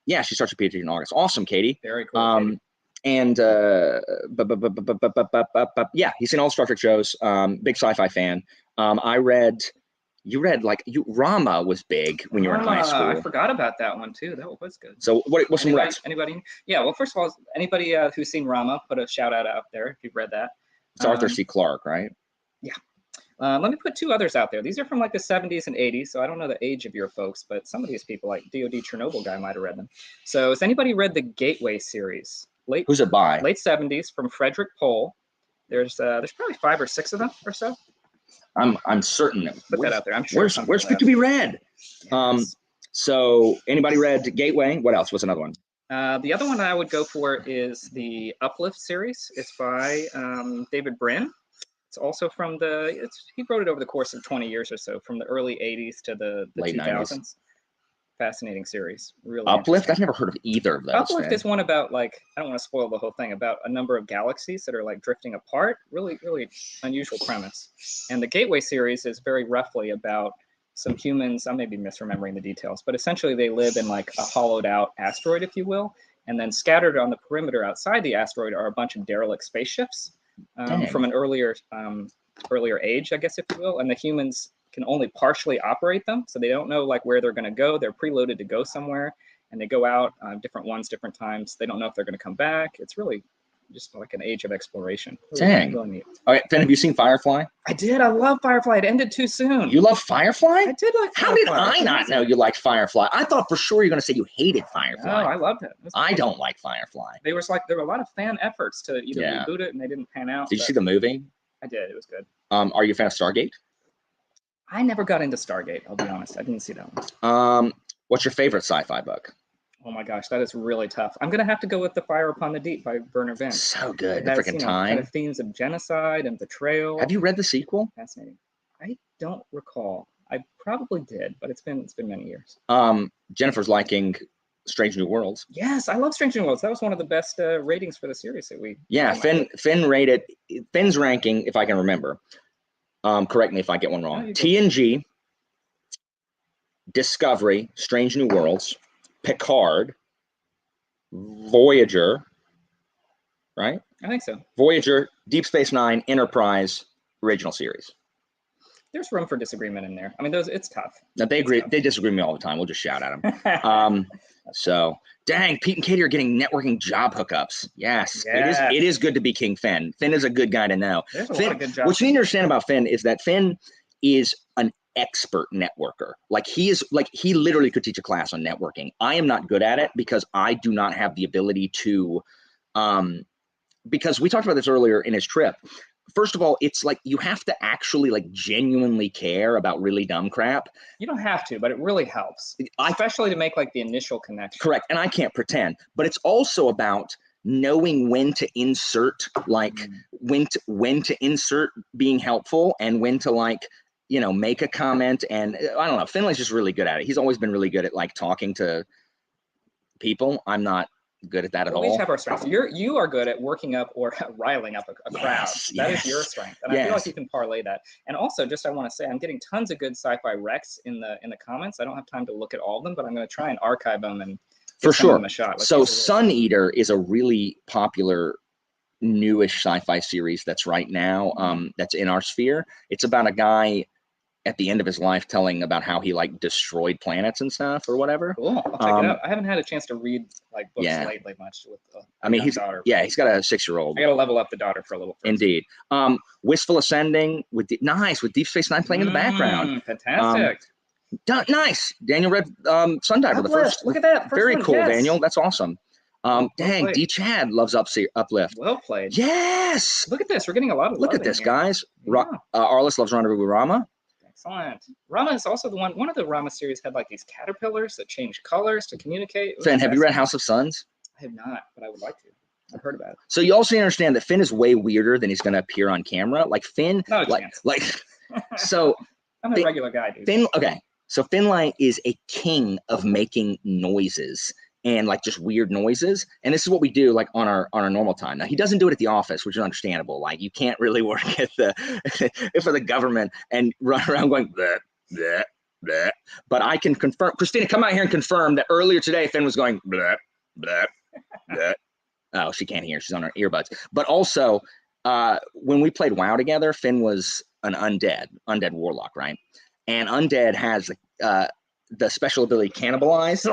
Yeah, she starts her PhD in August. Awesome, Katie. Very cool. Katie. And yeah, he's seen all the Star Trek shows. Big sci-fi fan. You read Rama was big when you were in high school. I forgot about that one too. That was good. So what's some recs? Anybody? Yeah. Well, first of all, anybody who's seen Rama, put a shout out there if you've read that. It's Arthur C. Clarke, right? Yeah. Let me put two others out there. These are from like the 70s and 80s, so I don't know the age of your folks, but some of these people, like DoD Chernobyl guy, might have read them. So has anybody read the Gateway series? Who's it by? Late 70s from Frederick Pohl. There's probably 5 or 6 of them or so. I'm certain. Put that out there. I'm sure. Where's good to be read? Yes. So anybody read Gateway? What else? What's another one? The other one I would go for is the Uplift series. It's by David Brin. It's also from he wrote it over the course of 20 years or so, from the early 80s to the Late 2000s. 90s. Fascinating series. Really Uplift? interesting. I've never heard of either of those. Uplift man. is one about I don't want to spoil the whole thing, about a number of galaxies that are drifting apart. Really, really unusual premise. And the Gateway series is very roughly about some humans. I may be misremembering the details, but essentially they live in a hollowed out asteroid, if you will. And then scattered on the perimeter outside the asteroid are a bunch of derelict spaceships from an earlier age, I guess, if you will. And the humans can only partially operate them, so they don't know where they're going to go. They're preloaded to go somewhere, and they go out different ones, different times. They don't know if they're going to come back. It's really just like an age of exploration. Dang. Really neat. All right, Finn, have you seen Firefly? I did. I love Firefly. It ended too soon. You love Firefly? I did like How did Firefly. I not know you liked Firefly? I thought for sure you were going to say you hated No, Firefly. I loved it. I don't like Firefly. There were a lot of fan efforts to either Yeah. reboot it, and they didn't pan out. Did you but see the movie? I did. It was good. Are you a fan of Stargate? I never got into Stargate. I'll be honest. I didn't see that one. What's your favorite sci-fi book? Oh my gosh, that is really tough. I'm gonna have to go with The Fire Upon the Deep by Werner Vance. So good. It The has, freaking kind time. of themes of genocide and betrayal. Have you read the sequel? Fascinating. I don't recall. I probably did, but it's been many years. Jennifer's liking Strange New Worlds. Yes, I love Strange New Worlds. That was one of the best ratings for the series that we. Yeah, Finn rated Finn's ranking, if I can remember. Correct me if I get one No, wrong. you go. TNG, Discovery, Strange New Worlds, Picard, Voyager, right? I think so. Voyager, Deep Space Nine, Enterprise, original series. There's room for disagreement in there. I mean, it's tough. Now they agree. They disagree with me all the time. We'll just shout at them. So, dang, Pete and Katie are getting networking job hookups. Yes, Yes. it is good to be King Finn. Finn is a good guy to know. There's a Finn, lot of good jobs. what you need to understand about Finn is that Finn is an expert networker. Like he literally could teach a class on networking. I am not good at it because I do not have the ability to, because we talked about this earlier in his trip. First of all, it's like you have to actually like genuinely care about really dumb crap. You don't have to, but it really helps, especially to make like the initial connection. Correct. And I can't pretend, but it's also about knowing when to insert, like when to insert being helpful and when to like, you know, make a comment. And I don't know, Finley's just really good at it. He's always been really good at like talking to people. I'm not good at that at all. We each have our strengths. You are good at working up or riling up a crowd. Yes, That yes. is your strength, and I feel like you can parlay that. And also, just I want to say, I'm getting tons of good sci-fi recs in the comments. I don't have time to look at all of them, but I'm going to try and archive them and For give some of sure. them a shot. So Sun Eater is a really popular newish sci-fi series that's right now that's in our sphere. It's about a guy at the end of his life telling about how he like destroyed planets and stuff or whatever. Cool. I'll check it out. I haven't had a chance to read like books Yeah. lately much with I mean, young daughter. he's got a 6-year-old. I got to level up the daughter for a little. First. Indeed. Wistful Ascending with Deep Space Nine playing in the background. Fantastic. Nice. Daniel read Sundiver, the first. Look at that. First Very one, cool, yes. Daniel. That's awesome. Dang, played. D. Chad loves Uplift. Well played. Yes. Look at this. We're getting a lot of Look love at this, in here. guys. Yeah. Arliss loves Rendezvous with Rama. Excellent. Rama is also the one of the Rama series had like these caterpillars that change colors to communicate. It was Finn, have you read fascinating. House of Suns? I have not, but I would like to. I've heard about it. So you also need to understand that Finn is way weirder than he's going to appear on camera. Like Finn, Not a chance. So I'm a Finn- regular guy, dude. Finn, okay. So Finlay is a king of making noises and like just weird noises. And this is what we do like on our normal time. Now he doesn't do it at the office, which is understandable. Like you can't really work at for the government and run around going bleh, bleh, bleh. But I can confirm, Christina, come out here and confirm that earlier today Finn was going bleh, bleh, bleh. Oh, she can't hear. She's on her earbuds. But also, when we played WoW together, Finn was an undead warlock, right? And undead has the special ability cannibalize.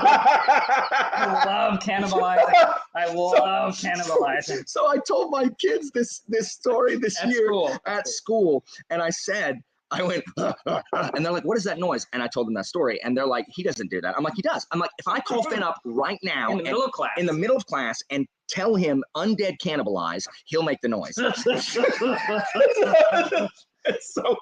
I love cannibalizing. I love cannibalizing. So I told my kids this story this At year school. at school, and I said, I went, and they're like, what is that noise? And I told them that story, and they're like, he doesn't do that. I'm like, he does. I'm like, if I call Finn up right now In the middle of class. in the middle of class and tell him undead cannibalize, he'll make the noise. So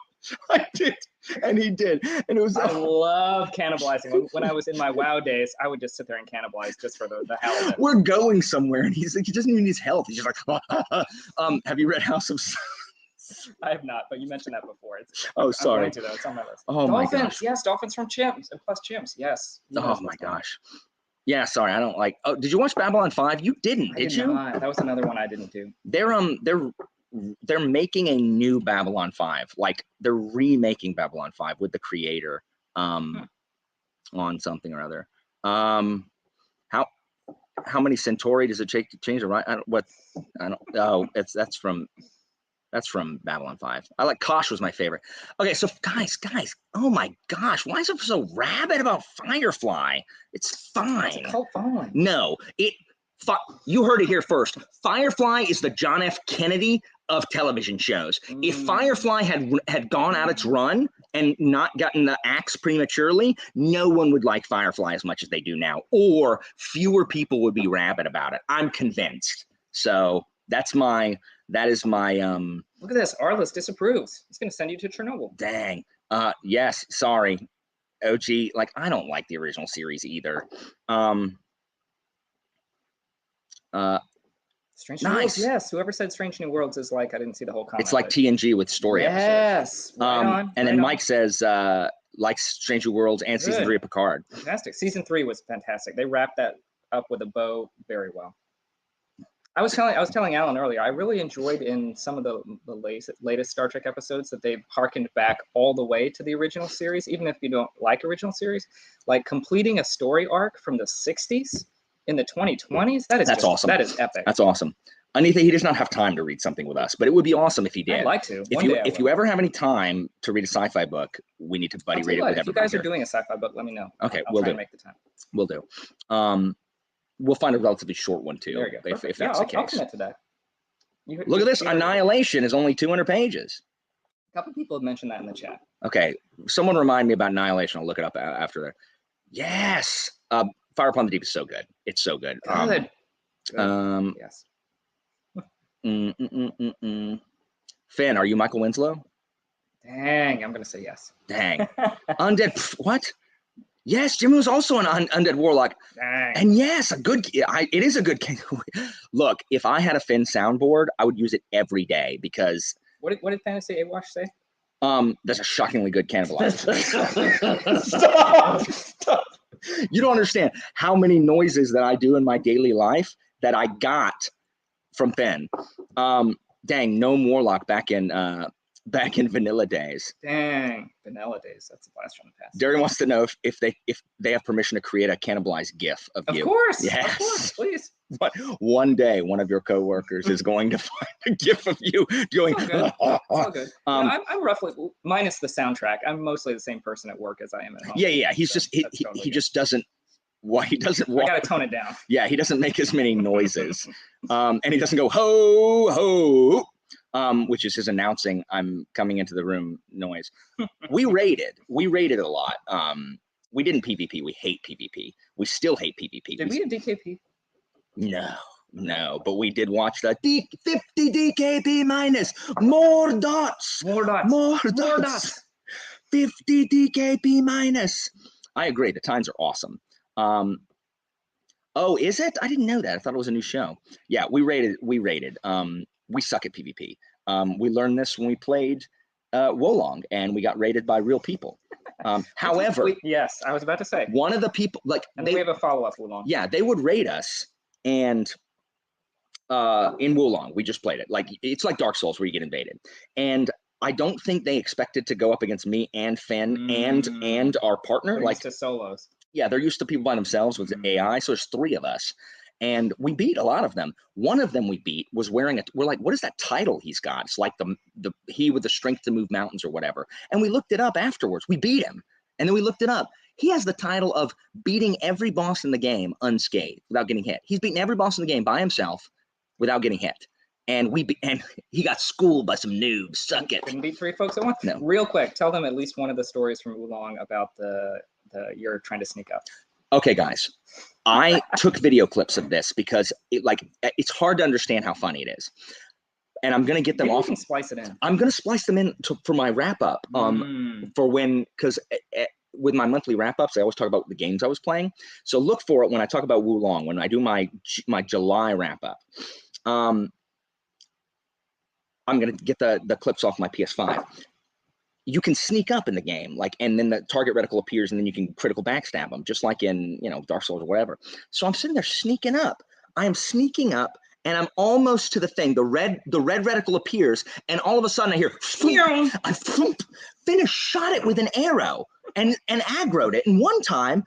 I did, and he did, and it was. I love cannibalizing. When I was in my WoW days, I would just sit there and cannibalize just for the hell of it. We're going somewhere, and he's like, he doesn't even need his help. He's just like, have you read House of? I have not, but you mentioned that before. Oh, I'm sorry. going to, though. It's on my list. Oh my Dolphins, gosh. yes, dolphins from chimps and plus chimps, yes. You know Oh what's my going on. gosh. Yeah, sorry, I don't like. Oh, did you watch Babylon 5? You didn't, I did did you? not. That was another one I didn't do. They're making a new Babylon 5. Like they're remaking Babylon 5 with the creator on something or other. How many Centauri does it take to change the right? That's from Babylon 5. I like Kosh was my favorite. Okay, so guys, oh my gosh, why is it so rabid about Firefly? It's fine. It's a cult following. No, you heard it here first. Firefly is the John F. Kennedy of television shows. If Firefly had gone out its run and not gotten the axe prematurely, no one would like Firefly as much as they do now, or fewer people would be rabid about it. I'm convinced. So that is my Look at this. Arliss disapproves. He's going to send you to Chernobyl. dang. Yes, sorry. OG, like I don't like the original series either. Strange New Nice. Worlds, yes. Whoever said Strange New Worlds is like, I didn't see the whole comment. It's like but- TNG with story episodes. Yes. Right on. And then right on. Mike says likes Strange New Worlds and season Good. 3 of Picard. Fantastic. Season 3 was fantastic. They wrapped that up with a bow very well. I was telling Alan earlier, I really enjoyed in some of the latest Star Trek episodes that they've harkened back all the way to the original series, even if you don't like original series, like completing a story arc from the 60s in the 2020s. That's awesome. That is epic. That's awesome. Anita, he does not have time to read something with us, but it would be awesome if he did. I'd like to. If One you day I if you will. ever have any time to read a sci-fi book, we need to buddy I'll tell read you it what, with if you everybody guys are here. doing a sci-fi book, let me know. Okay, I'll we'll try do. and make the time. We'll do. We'll find a relatively short one too, There you go. if Perfect. that's yeah, the I'll case. commit to that. Look at this. you're- Annihilation is only 200 pages. A couple people have mentioned that in the chat. Okay, someone remind me about Annihilation. I'll look it up after that. Yes, Fire Upon the Deep is so good. It's so good. Good. Good. Yes. Finn, are you Michael Winslow? Dang, I'm gonna say yes. Dang. Undead. What? Yes, Jimmy was also an undead warlock. Dang. And yes, it is a good king. Look, if I had a Finn soundboard, I would use it every day because What did Fantasy A-Wash say? that's a shockingly good cannibalizer. Stop. You don't understand how many noises that I do in my daily life that I got from Finn. Dang, no Warlock back in vanilla days. Dang, vanilla days. That's a blast from the past. Derry wants to know if they have permission to create a cannibalized GIF of you. Of course. Yes. Of course, please. But one day, one of your coworkers is going to find a GIF of you doing. It's all good. It's all good. I'm roughly minus the soundtrack. I'm mostly the same person at work as I am at home. Yeah. He's So just that's totally he good. just doesn't. Why he doesn't? I gotta tone it down. Yeah, he doesn't make as many noises, and he doesn't go ho ho, which is his announcing "I'm coming into the room" noise. We raided a lot. We didn't PvP. We hate PvP. We still hate PvP. Did we have DKP? No, but we did watch the 50 DKP minus more dots. More dots. More More dots. dots. 50 DKP minus. I agree. The times are awesome. Oh, is it? I didn't know that. I thought it was a new show. Yeah, we rated. We suck at PvP. We learned this when we played Wolong, and we got raided by real people. However, yes, I was about to say. one of the people, And then we have a follow-up Wulong. yeah, they would raid us, and in Wulong, we just played it. Like it's like Dark Souls where you get invaded, and I don't think they expected to go up against me and Finn and our partner. They're Like used to solos. yeah, they're used to people by themselves with AI. So there's 3 of us, and we beat a lot of them. One of them we beat was wearing we're like, what is that title he's got? It's like the he with the strength to move mountains or whatever. And we looked it up afterwards. We beat him, and then we looked it up. He has the title of beating every boss in the game unscathed without getting hit. He's beaten every boss in the game by himself without getting hit. And and he got schooled by some noobs. Suck it. Couldn't beat 3 folks at once. No. Real quick, tell them at least one of the stories from Wulong about the you're trying to sneak up. Okay, guys, I took video clips of this because it's hard to understand how funny it is, and I'm gonna get them Maybe off. you can splice it in. I'm gonna splice them in for my wrap up. For when because with my monthly wrap ups, I always talk about the games I was playing. So look for it when I talk about Wulong when I do my July wrap up. I'm gonna get the clips off my PS5. You can sneak up in the game, and then the target reticle appears, and then you can critical backstab them, just like in Dark Souls or whatever. So I'm sitting there sneaking up. I am sneaking up, and I'm almost to the thing. The red reticle appears, and all of a sudden I hear, I finished, shot it with an arrow, and aggroed it. And one time,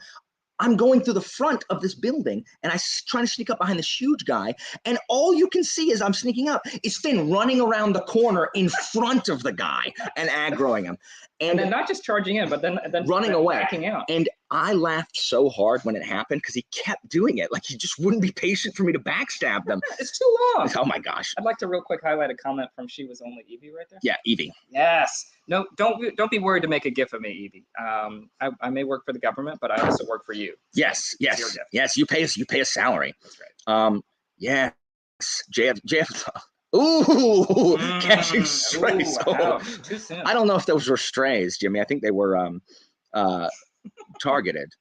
I'm going through the front of this building, and trying to sneak up behind this huge guy, and all you can see as I'm sneaking up is Finn running around the corner in front of the guy and aggroing him. And then not just charging in, but then running away, backing out. And I laughed so hard when it happened because he kept doing it. Like he just wouldn't be patient for me to backstab them. It's too long. Oh my gosh. I'd like to real quick highlight a comment from She Was Only Evie right there. Yeah, Evie. Yes. No, don't be worried to make a GIF of me, Evie. I may work for the government, but I also work for you. Yes. Your gift. Yes. You pay a salary. That's right. Yes. JF. Ooh, catching strays. Ooh, ouch, too soon. I don't know if those were strays, Jimmy. I think they were targeted.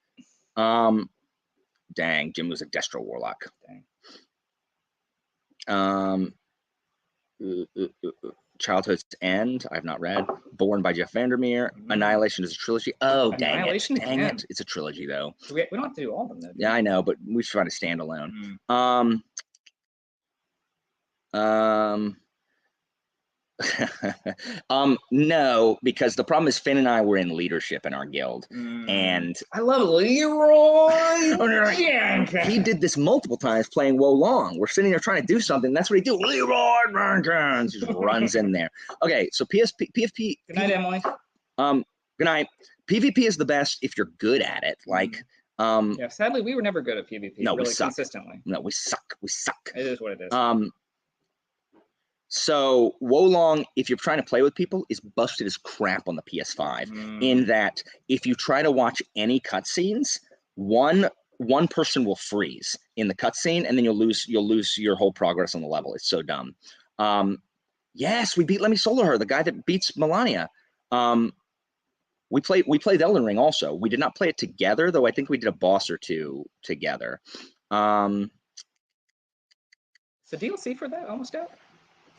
Dang, Jim was a Destro Warlock. Dang. Childhood's End, I've not read. Born by Jeff Vandermeer. Annihilation is a trilogy. Oh, dang Annihilation it. Dang again. it. It's a trilogy, though. We don't have to do all of them, though. Yeah, I know, but we should find a standalone. No, because the problem is Finn and I were in leadership in our guild, and I love Leroy Jenkins. he did this multiple times playing Wo Long. We're sitting there trying to do something. That's what he do. Leroy Jenkins just runs in there. Okay, so PFP. Good night, Emily. Good night. PvP is the best if you're good at it. Like, Yeah, sadly, we were never good at PvP. No, we really suck. consistently. no, we suck. We suck. It is what it is. So Wo Long, if you're trying to play with people, is busted as crap on the PS5. In that, if you try to watch any cutscenes, one person will freeze in the cutscene, and then you'll lose your whole progress on the level. It's so dumb. Yes, we beat Let Me Solo Her, the guy that beats Melania. We played Elden Ring also. We did not play it together, though. I think we did a boss or two together. Is the DLC for that almost out?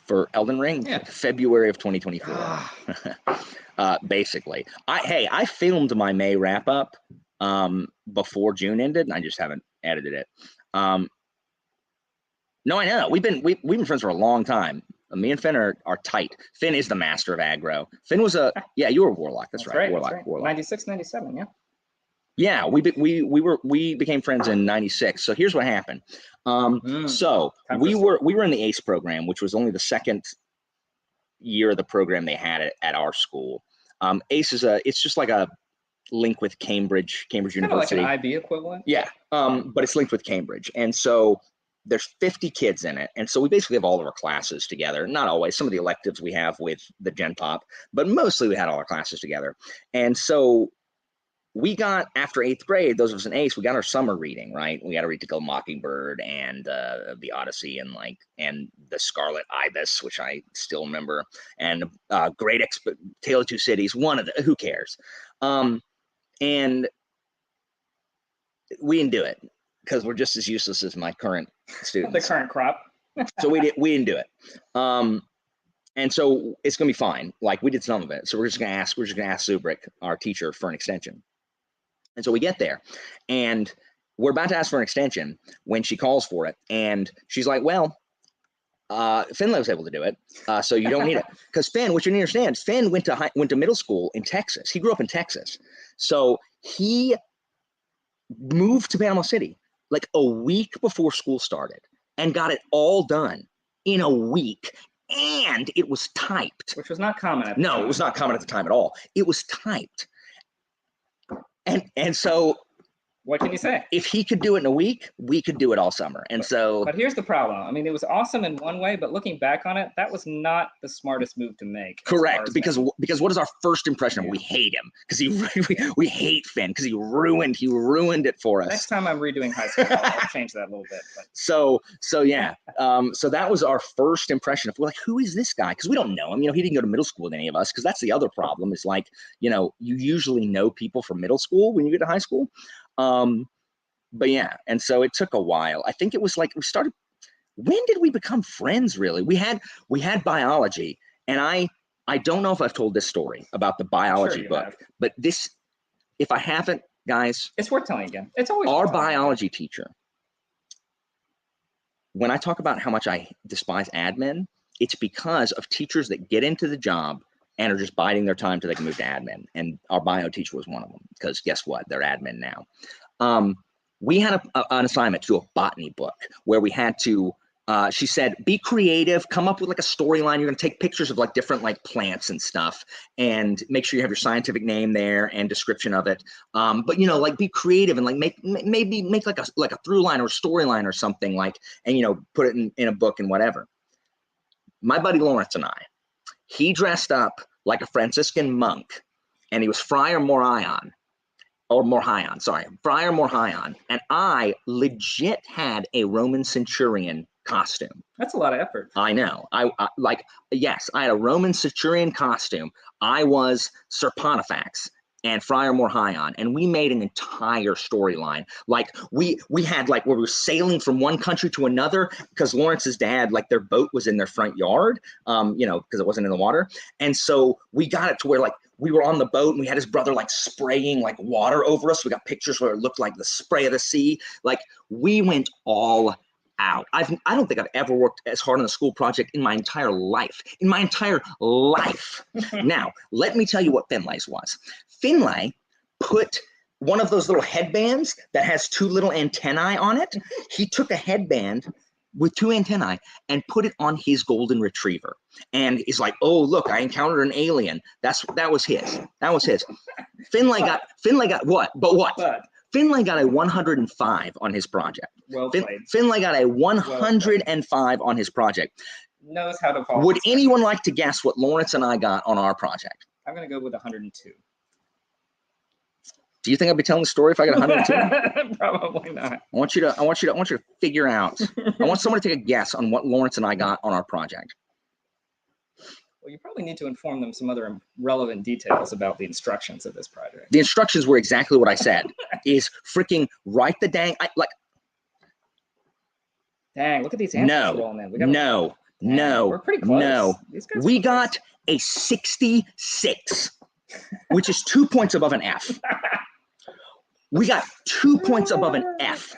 For Elden Ring, Yeah. February of 2024. Basically, I filmed my May wrap up before June ended, and I just haven't edited it. No, I know we've been friends for a long time. Me and Finn are tight. Finn is the master of aggro. Finn was you were a warlock. That's right. Warlock. That's right. Warlock. 96, 97, yeah. Yeah, we became friends in '96. So here's what happened. So we were in the ACE program, which was only the second year of the program they had at our school. ACE is it's just like a link with Cambridge University. Kind of like an IB equivalent. Yeah, but it's linked with Cambridge, and so there's 50 kids in it, and so we basically have all of our classes together. Not always. Some of the electives we have with the Gen Pop, but mostly we had all our classes together. And so we got, after 8th grade, those of us in ACE, we got our summer reading, right? We got to read To Kill a Mockingbird and the Odyssey and the Scarlet Ibis, which I still remember, and Tale of Two Cities. One of the, who cares? And we didn't do it because we're just as useless as my current students. The current crop. So we didn't do it. And so it's gonna be fine. Like, we did some of it. So we're just gonna ask Zubrick, our teacher, for an extension. And so we get there, and we're about to ask for an extension when she calls for it, and she's like, "Well, Finn was able to do it, so you don't need it." Because Finn, what you need to understand, Finn went to middle school in Texas. He grew up in Texas, so he moved to Panama City like a week before school started and got it all done in a week. And it was typed. Which was not common at the time. No, it was not common at the time at all. It was typed. And so what can you say? if he could do it in a week, we could do it all summer. And so, But here's the problem. I mean, it was awesome in one way, but looking back on it, that was not the smartest move to make. correct, because what is our first impression? We hate him because we hate Finn because he ruined it for us. Next time I'm redoing high school, I'll change that a little bit. But. So yeah. So that was our first impression of, we're like, who is this guy? Because we don't know him. He didn't go to middle school with any of us, because that's the other problem is, like, you usually know people from middle school when you get to high school. But yeah, and so it took a while. I think it was like when did we become friends, really? We had biology, and I don't know if I've told this story about the biology book, but if I haven't, guys, it's worth telling again. It's always our biology teacher. When I talk about how much I despise admin, it's because of teachers that get into the job and are just biding their time till they can move to admin. And our bio teacher was one of them, because guess what? They're admin now. We had an assignment to do a botany book where we had to, she said, be creative, come up with like a storyline. You're going to take pictures of like different like plants and stuff, and make sure you have your scientific name there and description of it. But like, be creative and like maybe make like a through line or storyline or something, like, and put it in a book and whatever. My buddy Lawrence and he dressed up like a Franciscan monk, and he was Friar Morhaon. Friar Morhaon, and I legit had a Roman centurion costume. That's a lot of effort. I know. I had a Roman centurion costume. I was Sir Pontifex and Friar Morhaon, and we made an entire storyline. Like, we had, like, where we were sailing from one country to another, because Lawrence's dad, like, their boat was in their front yard, because it wasn't in the water, and so we got it to where, like, we were on the boat and we had his brother like spraying like water over us. We got pictures where it looked like the spray of the sea. Like, we went all out. I don't think I've ever worked as hard on a school project in my entire life. In my entire life. Now, let me tell you what Finlay's was. Finlay put one of those little headbands that has two little antennae on it. He took a headband with two antennae and put it on his golden retriever. And he's like, oh, look, I encountered an alien. That was his. That was his. Finlay got what? But what? But Finlay got a 105 on his project. well played. Finlay got a 105 on his project. Knows how to follow. Would anyone like to guess what Lawrence and I got on our project? I'm gonna go with 102. Do you think I'd be telling the story if I got 102? Probably not. I want you to figure out. I want someone to take a guess on what Lawrence and I got on our project. Well, you probably need to inform them some other relevant details about the instructions of this project. The instructions were exactly what I said. Is freaking write the dang Dang, look at these answers rolling in. We got no. We're pretty close. No. These guys We are got a 66, which is 2 points above an F. We got 2 points above an F.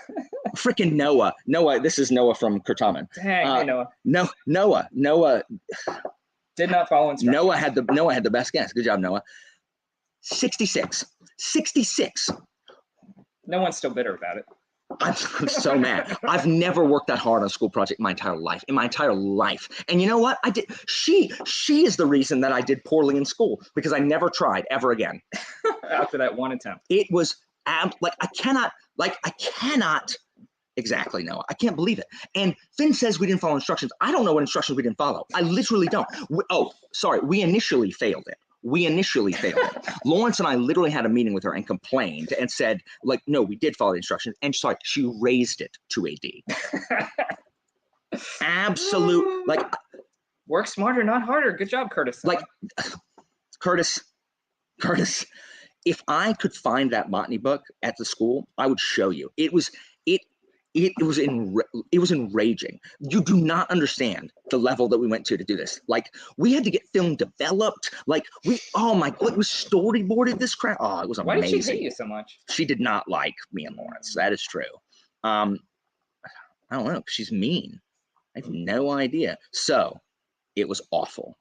Freaking Noah. This is Noah from Kurtaman. Dang, I know. Noah Did not follow instructions. Noah had the best guess. Good job, Noah. 66. No one's still bitter about it. I'm so mad. I've never worked that hard on a school project in my entire life. And you know what? I did. She is the reason that I did poorly in school because I never tried ever again. After that one attempt. It was I cannot. Exactly, Noah. I can't believe it. And Finn says we didn't follow instructions. I don't know what instructions we didn't follow. I literally don't. We initially failed it. Lawrence and I literally had a meeting with her and complained and said, no, we did follow the instructions. And she raised it to a D. Absolute, work smarter, not harder. Good job, Curtis. Curtis, if I could find that botany book at the school, I would show you. It was enraging. You do not understand the level that we went to do this. We had to get film developed. It was storyboarded this crap. Oh, it was amazing. Why did she hate you so much? She did not like me and Lawrence. That is true. I don't know. She's mean. I have no idea. So it was awful.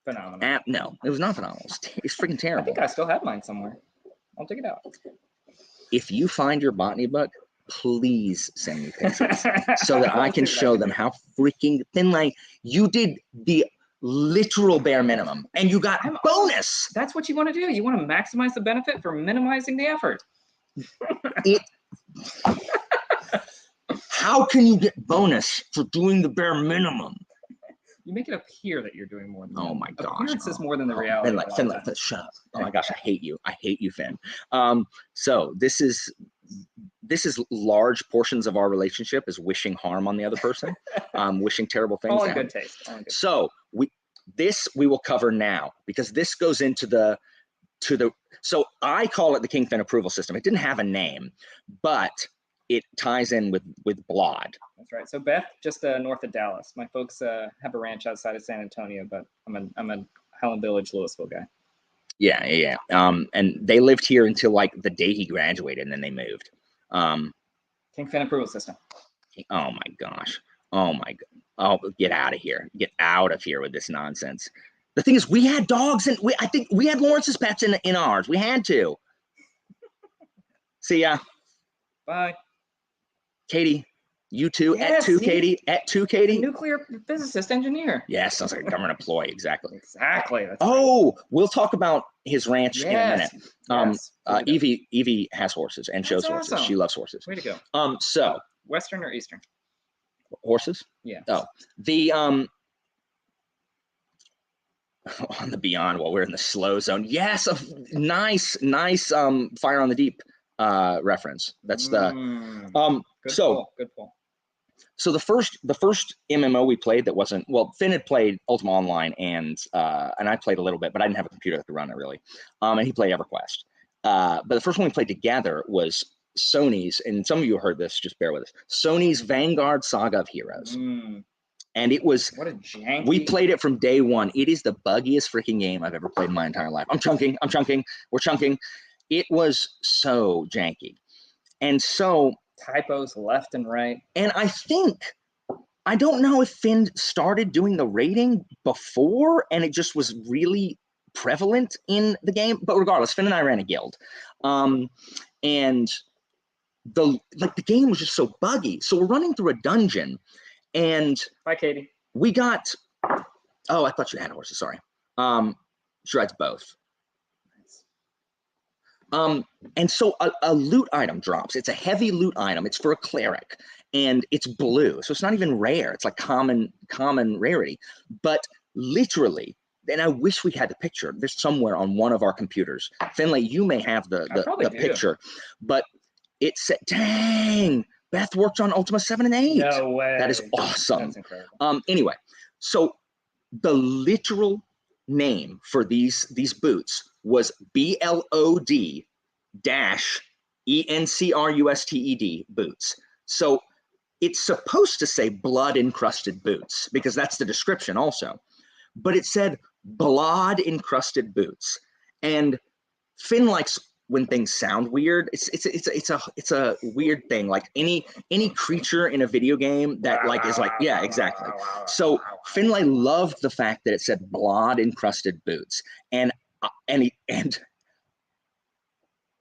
Phenomenal. No, it was not phenomenal. It's freaking I terrible. think I still have mine somewhere. I'll dig it out. If you find your botany book, please send me pictures so that I can show them how freaking thin you did the literal bare minimum and you got bonus. That's what you want to do. You want to maximize the benefit for minimizing the effort. How can you get bonus for doing the bare minimum? You make it appear that you're doing more than Oh my gosh. Appearance is more than the reality. Finn, shut up. Oh my gosh, I hate you. I hate you, Finn. So this is large portions of our relationship is wishing harm on the other person, wishing terrible things. All in good taste. So we will cover now because this goes into the so I call it the King Finn approval system. It didn't have a name, but it ties in with Blod. That's right. So Beth, just north of Dallas. My folks have a ranch outside of San Antonio, but I'm a Highland Village, Louisville guy. Yeah. And they lived here until the day he graduated, and then they moved. King Finn approval system. Oh my gosh. Oh my God. Oh, get out of here. Get out of here with this nonsense. The thing is, we had dogs, and I think we had Lawrence's pets in ours. We had to. See ya. Bye. Katie, you too. Yes, Katie. Katie. Nuclear physicist engineer. Yeah, sounds like a government employee. Exactly. Exactly. That's we'll talk about his ranch in a minute. Yes. Evie has horses and shows horses. Awesome. She loves horses. Way to go. So Western or Eastern? horses? Yeah. Oh, the on the Beyond while we're in the slow zone. Yes, a nice Fire on the Deep reference. That's the Good pull. So the first MMO we played that wasn't, Finn had played Ultima Online and I played a little bit, but I didn't have a computer that could run it really. And he played EverQuest. But the first one we played together was Sony's, and some of you heard this, just bear with us. Sony's Vanguard Saga of Heroes. And it was, what a janky. We played it from day one. It is the buggiest freaking game I've ever played in my entire life. We're chunking. It was so janky. And so typos left and right. And I don't know if Finn started doing the rating before and it just was really prevalent in the game, but regardless, Finn and I ran a guild. And the game was just so buggy. So we're running through a dungeon and Bye, Katie. we got, oh, I thought you had horses, sorry. She rides both. And so a loot item drops. It's a heavy loot item. It's for a cleric and it's blue. So it's not even rare. It's like common rarity, but literally, and I wish we had the picture. There's somewhere on one of our computers. Finlay, you may have the picture, but it said, dang, Beth worked on Ultima 7 and 8. No way. That is awesome. That's incredible. Anyway, so the literal name for these boots was BLOD dash ENCRUSTED boots. So it's supposed to say blood encrusted boots because that's the description also, but it said blood encrusted boots. And Finn likes when things sound weird. It's a weird thing. Like any creature in a video game that like is like, yeah, exactly. So Finlay loved the fact that it said blood encrusted boots, and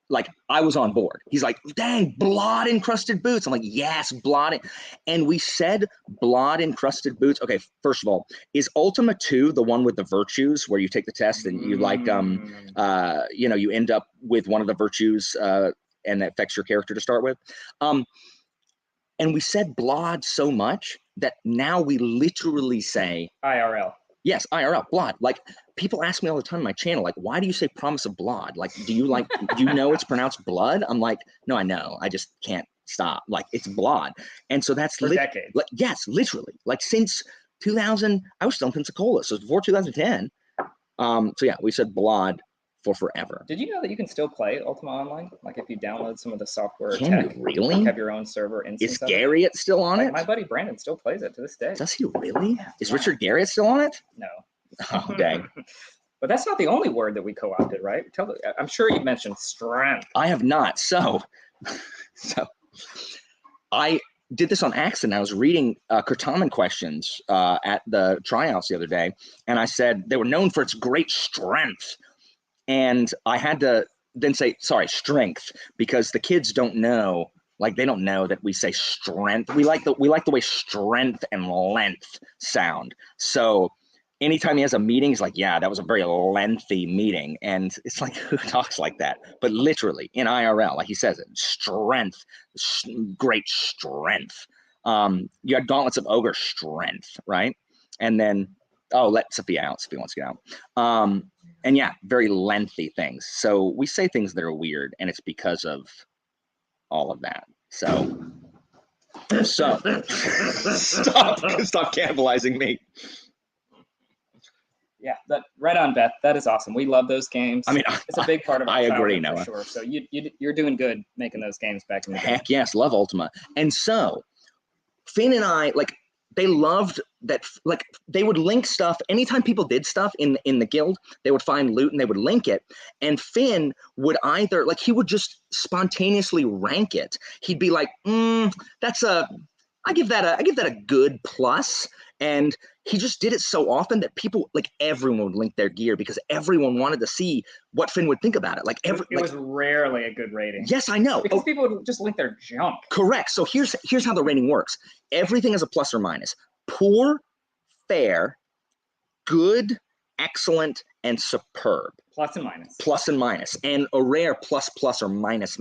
like I was on board. He's like, dang, blood encrusted boots. I'm like, yes, blood. And we said blood encrusted boots. Okay, first of all, is Ultima 2 the one with the virtues where you take the test and you like you end up with one of the virtues and that affects your character to start with? And we said blood so much that now we literally say IRL. Yes, IRL, blood. Like people ask me all the time on my channel, like, why do you say promise of blood? Like, do you know it's pronounced blood? I'm like, no, I know. I just can't stop. Like it's blood. And so that's decades. Yes, literally. Like since 2000, I was still in Pensacola. So before 2010. So yeah, we said blood for forever. Did you know that you can still play Ultima Online? Like if you download some of the software Can tech, you really? like have your own server instance. Is Garriott still on it? My buddy Brandon still plays it to this day. Does he really? Yeah, Is Richard Garriott still on it? No. Oh, dang. But that's not the only word that we co-opted, right? I'm sure you mentioned strength. I have not. So I did this on accident. I was reading Kurtaman questions at the tryouts the other day, and I said they were known for its great strength. And I had to then say, sorry, strength, because the kids don't know, like they don't know that we say strength. We like the way strength and length sound. So anytime he has a meeting, he's like, yeah, that was a very lengthy meeting. And it's like, who talks like that? But literally in IRL, like he says it, strength, great strength. You had Gauntlets of Ogre strength, right? And then, let Sophia out. Sophia wants to get out. And yeah, very lengthy things. So we say things that are weird, and it's because of all of that. So stop cannibalizing me. Yeah, right on, Beth. That is awesome. We love those games. I mean, it's a big part of our I agree, childhood Noah. for sure. So you're doing good making those games back in the day. Heck yes, love Ultima. And so Finn and I, like, they loved that, like they would link stuff. Anytime people did stuff in the guild, they would find loot and they would link it. And Finn would either, like he would just spontaneously rank it. He'd be like, I give that a good plus. And he just did it so often that people, like everyone would link their gear because everyone wanted to see what Finn would think about it. Like it was rarely a good rating. Yes, I know. Because people would just link their junk. Correct. So here's how the rating works. Everything is a plus or minus. Poor, fair, good, excellent, and superb. Plus and minus. Plus and minus. And a rare plus or minus.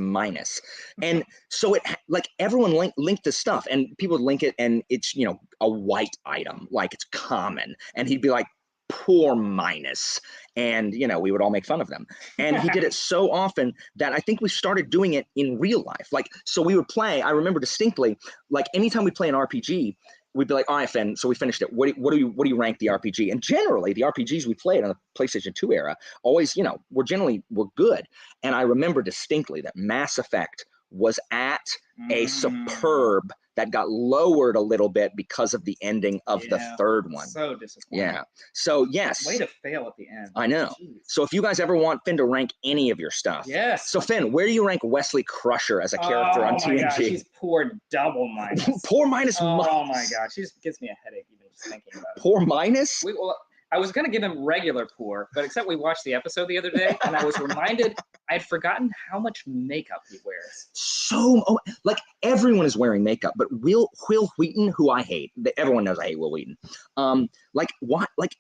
And so it like everyone linked this stuff and people would link it and it's, a white item, like it's common. And he'd be like, poor minus. And, we would all make fun of them. And he did it so often that I think we started doing it in real life. Like, so we would play, I remember distinctly, like anytime we play an RPG, we'd be like, all right, Finn, so we finished it. What do you rank the RPG? And generally the RPGs we played on the PlayStation 2 era, always, we're good. And I remember distinctly that Mass Effect was at a superb that got lowered a little bit because of the ending of the Yeah. third one. So disappointing. Yeah. So yes, Way to fail at the end. I know. Jeez. So if you guys ever want Finn to rank any of your stuff, Yes. so Finn, where do you rank Wesley Crusher as a character on Oh my gosh, TNG? she's poor double minus. Poor minus. Oh my gosh, she just gives me a headache even just thinking about it. Poor minus. Well, I was gonna give him regular poor, but except we watched the episode the other day, and I was reminded I'd forgotten how much makeup he wears. So like everyone is wearing makeup, but Will Wheaton, who I hate, everyone knows I hate Will Wheaton. Like what? Like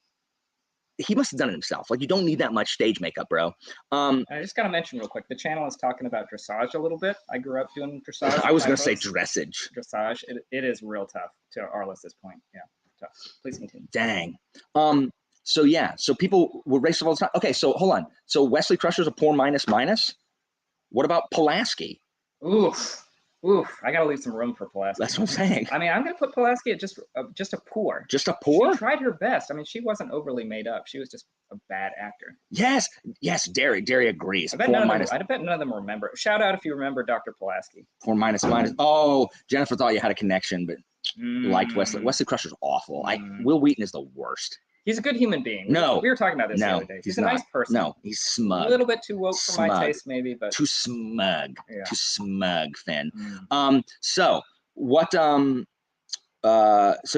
he must have done it himself. Like you don't need that much stage makeup, bro. I just gotta mention real quick, the channel is talking about dressage a little bit. I grew up doing dressage. I was with my gonna say folks. dressage. Dressage. It is real tough to Arliss's point. Yeah, tough. Please continue. Dang. So yeah, so people would race all the time. Okay, so hold on. So Wesley Crusher's a poor minus. What about Pulaski? Oof. I gotta leave some room for Pulaski. That's what I'm saying. I mean, I'm gonna put Pulaski at just a poor. Just a poor? She tried her best. I mean, she wasn't overly made up. She was just a bad actor. Yes, Derry agrees. I bet none of them remember. Shout out if you remember Dr. Pulaski. Poor minus. Oh, Jennifer thought you had a connection, but liked Wesley. Mm. Wesley Crusher's awful. Mm. Will Wheaton is the worst. He's a good human being. No. We were talking about this the No, other day. he's He's a nice not. person. No, he's smug. A little bit too woke for my Smug. taste, maybe, but Too smug. Yeah. Too smug, Finn. Mm. So what so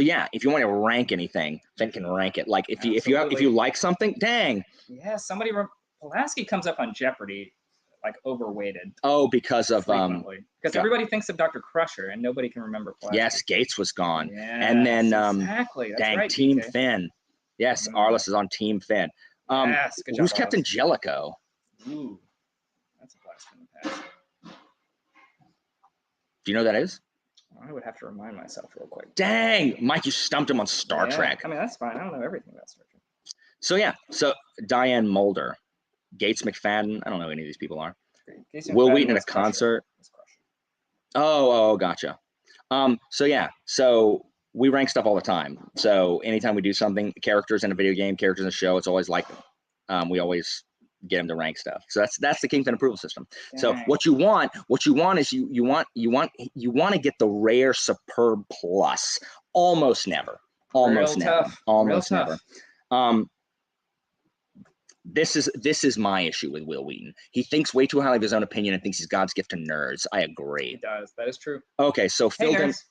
yeah, if you want to rank anything, Finn can rank it. Like if you Absolutely. like something, dang. Yeah, Pulaski comes up on Jeopardy like overweighted Oh, because of frequently. Because God. everybody thinks of Dr. Crusher and nobody can remember Pulaski. yes, Gates was gone. And then, exactly. That's Dang, right, Team DK. Finn. Yes, Mm. Arliss is on Team Finn. Yes, good job, Who's Captain Arliss. Jellicoe? Ooh, that's a blast from the past. Do you know who that is? I would have to remind myself real quick. Dang, Mike, you stumped him on Star Yeah, Trek. I mean, that's fine. I don't know everything about Star Trek. So yeah, so Diane Mulder, Gates McFadden. I don't know who any of these people are. Great. Casey Will McFadden Wheaton at a was Crusher. concert. Was Crusher. Oh, gotcha. So yeah, so we rank stuff all the time. So anytime we do something, characters in a video game, characters in a show, it's always like we always get them to rank stuff. So that's the Kingpin approval system. So Dang. what you want is you want to get the rare superb plus. Almost never. Almost Real never. tough. Almost Real never. tough. This is my issue with Will Wheaton. He thinks way too highly of his own opinion and thinks he's God's gift to nerds. I He agree. does. That is true. Okay, so Hey, nerds.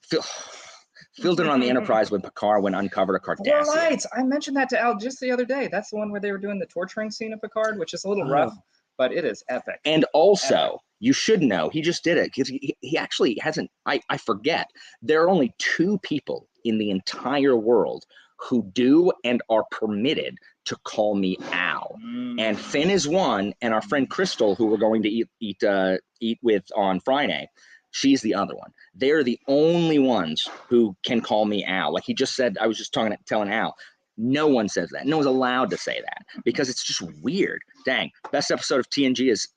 filled in on the Enterprise when Picard went uncovered a Four Cardassian. Lights. I mentioned that to Al just the other day. That's the one where they were doing the torturing scene of Picard, which is a little rough, but it is epic. And also, you should know, he just did it because he actually hasn't. I forget. There are only 2 people in the entire world who do and are permitted to call me Al. And Finn is one, and our friend Crystal, who we're going to eat with on Friday, she's the other one. They're the only ones who can call me Al. Like he just said, I was just telling Al, no one says that. No one's allowed to say that because it's just weird. Dang. Best episode of TNG is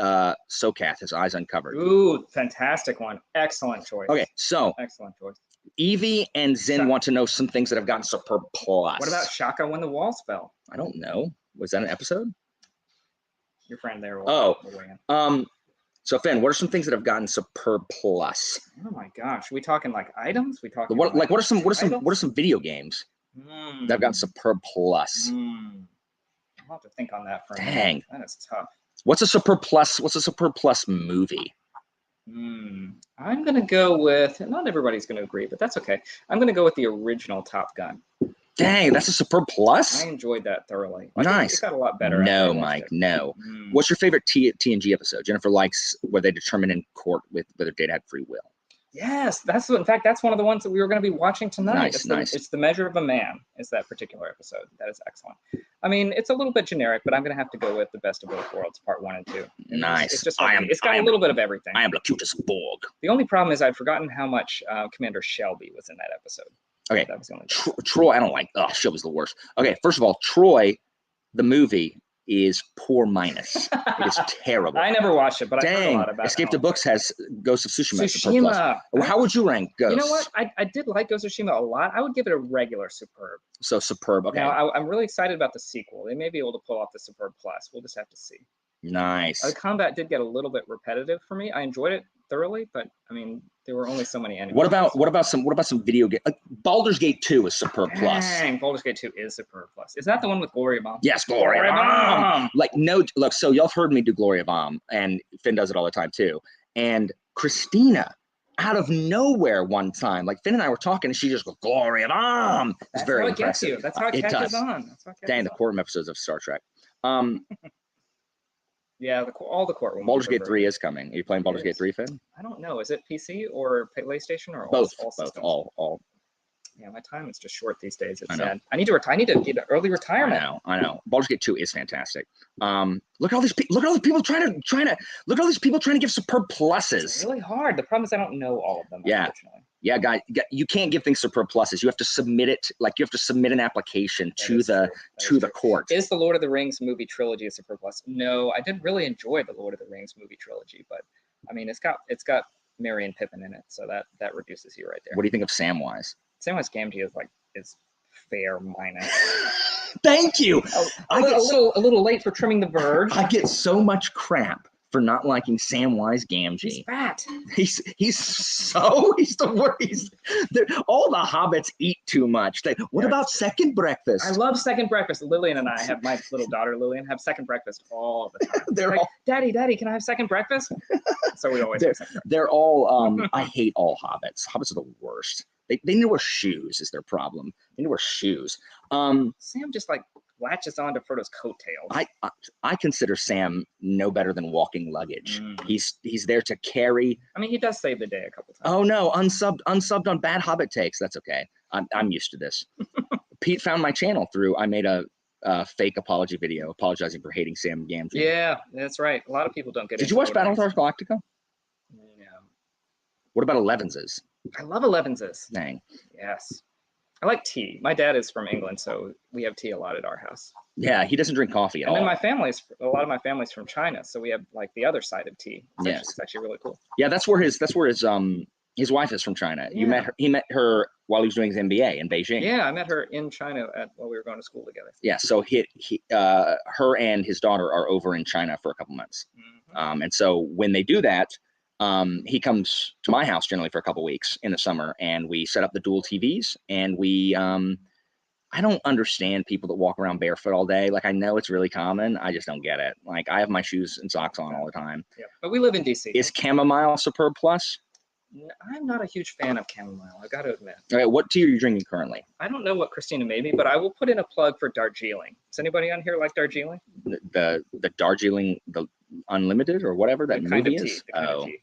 Sokath, His Eyes Uncovered. Ooh, fantastic one. Excellent choice. Okay, so Excellent choice. Evie and Zin want to know some things that have gotten superb plus. What about Shaka when the walls fell? I don't know. Was that an episode? Your friend there will weigh in. So Finn, what are some things that have gotten superb plus? Oh my gosh. We talking like items? We talking What are some titles? video games that have gotten superb plus? I'll have to think on that for a Dang. minute. That is tough. What's a superb plus movie? I'm gonna go with, not everybody's gonna agree, but that's okay. I'm gonna go with the original Top Gun. Dang, that's a superb plus? I enjoyed that thoroughly. I think Nice. It got a lot better. after I No, watched Mike, it. no. Mm. What's your favorite TNG episode? Jennifer likes where they determine in court with whether Data had free will. Yes, in fact, that's one of the ones that we were going to be watching tonight. Nice, nice. It's The Measure of a Man is that particular episode. That is excellent. I mean, it's a little bit generic, but I'm going to have to go with The Best of Both Worlds, Part 1 and 2. Nice. It's just I it's got a little bit of everything. I am Locutus Borg. The only problem is I'd forgotten how much Commander Shelby was in that episode. Okay. That was the only Troy, I don't like. Oh, Shelby's the worst. Okay, first of all, Troy, the movie is poor minus. It is terrible. I never watched it, but I heard a Dang, lot about Escape it. to Books has Ghost of Tsushima. Superb plus. Tsushima. Well, how would you rank Ghost? You know what? I did like Ghost of Tsushima a lot. I would give it a regular superb. So superb. Okay. Now, I'm really excited about the sequel. They may be able to pull off the superb plus. We'll just have to see. Nice. The combat did get a little bit repetitive for me. I enjoyed it thoroughly, but I mean, there were only so many enemies. What about some video game? Baldur's Gate 2 is Superb Plus. Dang, Baldur's Gate 2 is Superb Plus. Is that the one with Gloria Bomb? Yes, Gloria Bomb. Like, no, look, so y'all have heard me do Gloria Bomb, and Finn does it all the time too. And Christina, out of nowhere one time, like Finn and I were talking, and she just goes, Gloria Bomb. It's That's very how it gets impressive. you. That's how it It catches does. on. That's how it catches Dang, the on. courtroom episodes of Star Trek. Yeah, all the courtrooms. Baldur's are Gate very 3 good. is coming. Are you playing Baldur's It Gate is. 3, Finn? I don't know. Is it PC or PlayStation or Both, all both, systems? all. Yeah, my time is just short these days. It's I know. sad. I need to retire. I need to get an early retirement. I know. Baldur's Gate 2 is fantastic. Look at all these people. Look at all the people trying to look at all these people trying to give Superb It's Pluses. really hard. The problem is I don't know all of them. Yeah. Unfortunately. Yeah, guys, you can't give things Superb Pluses. You have to submit it. Like, you have to submit an application That to is the true. That to is the true. court. Is the Lord of the Rings movie trilogy a Superb Plus? No, I did really enjoy the Lord of the Rings movie trilogy, but I mean, it's got Merry and Pippin in it, so that reduces you right there. What do you think of Samwise? Samwise Gamgee is fair minus. Thank you. A little late for trimming the verge. I get so much crap for not liking Samwise He's Gamgee. fat. He's the worst. All the hobbits eat too much. What about second breakfast? I love second breakfast. Lillian and I have my little daughter Lillian have second breakfast all the time. They're Like, all Daddy, can I have second breakfast? So we always have second breakfast. they're all I hate all hobbits. Hobbits are the worst. They need to wear shoes is their problem. They need to wear shoes. Sam just like latches onto Frodo's coattails. I consider Sam no better than walking luggage. Mm. He's there to carry. I mean, he does save the day a couple times. Oh no, unsubbed on bad Hobbit takes. That's okay. I'm used to this. Pete found my channel through. I made a fake apology video apologizing for hating Sam Gamgee. Yeah, that's right. A lot of people don't get. Did into you watch Lord of the Battlestar Galactica? Rings. No. What about Elevenses? I love Elevenses. Dang. Yes. I like tea. My dad is from England, so we have tea a lot at our house. Yeah, he doesn't drink coffee at And all. then a lot of my family's from China, so we have like the other side of tea. Yes. It's actually really cool. Yeah, that's where his wife is from China. Yeah. He met her while he was doing his MBA in Beijing. Yeah, I met her in China while we were going to school together. Yeah, so her and his daughter are over in China for a couple months. Mhm. And so when they do that, he comes to my house generally for a couple weeks in the summer, and we set up the dual TVs, and we I don't understand people that walk around barefoot all day. Like, I know it's really common. I just don't get it. Like, I have my shoes and socks on all the time. Yeah, but we live in DC. Is chamomile Superb Plus? I'm not a huge fan of chamomile. I got to admit. Okay, what tea are you drinking currently? I don't know what Christina made me, but I will put in a plug for Darjeeling. Does anybody on here like Darjeeling? The Darjeeling, the Unlimited or whatever that The kind movie of tea. is? The kind of tea.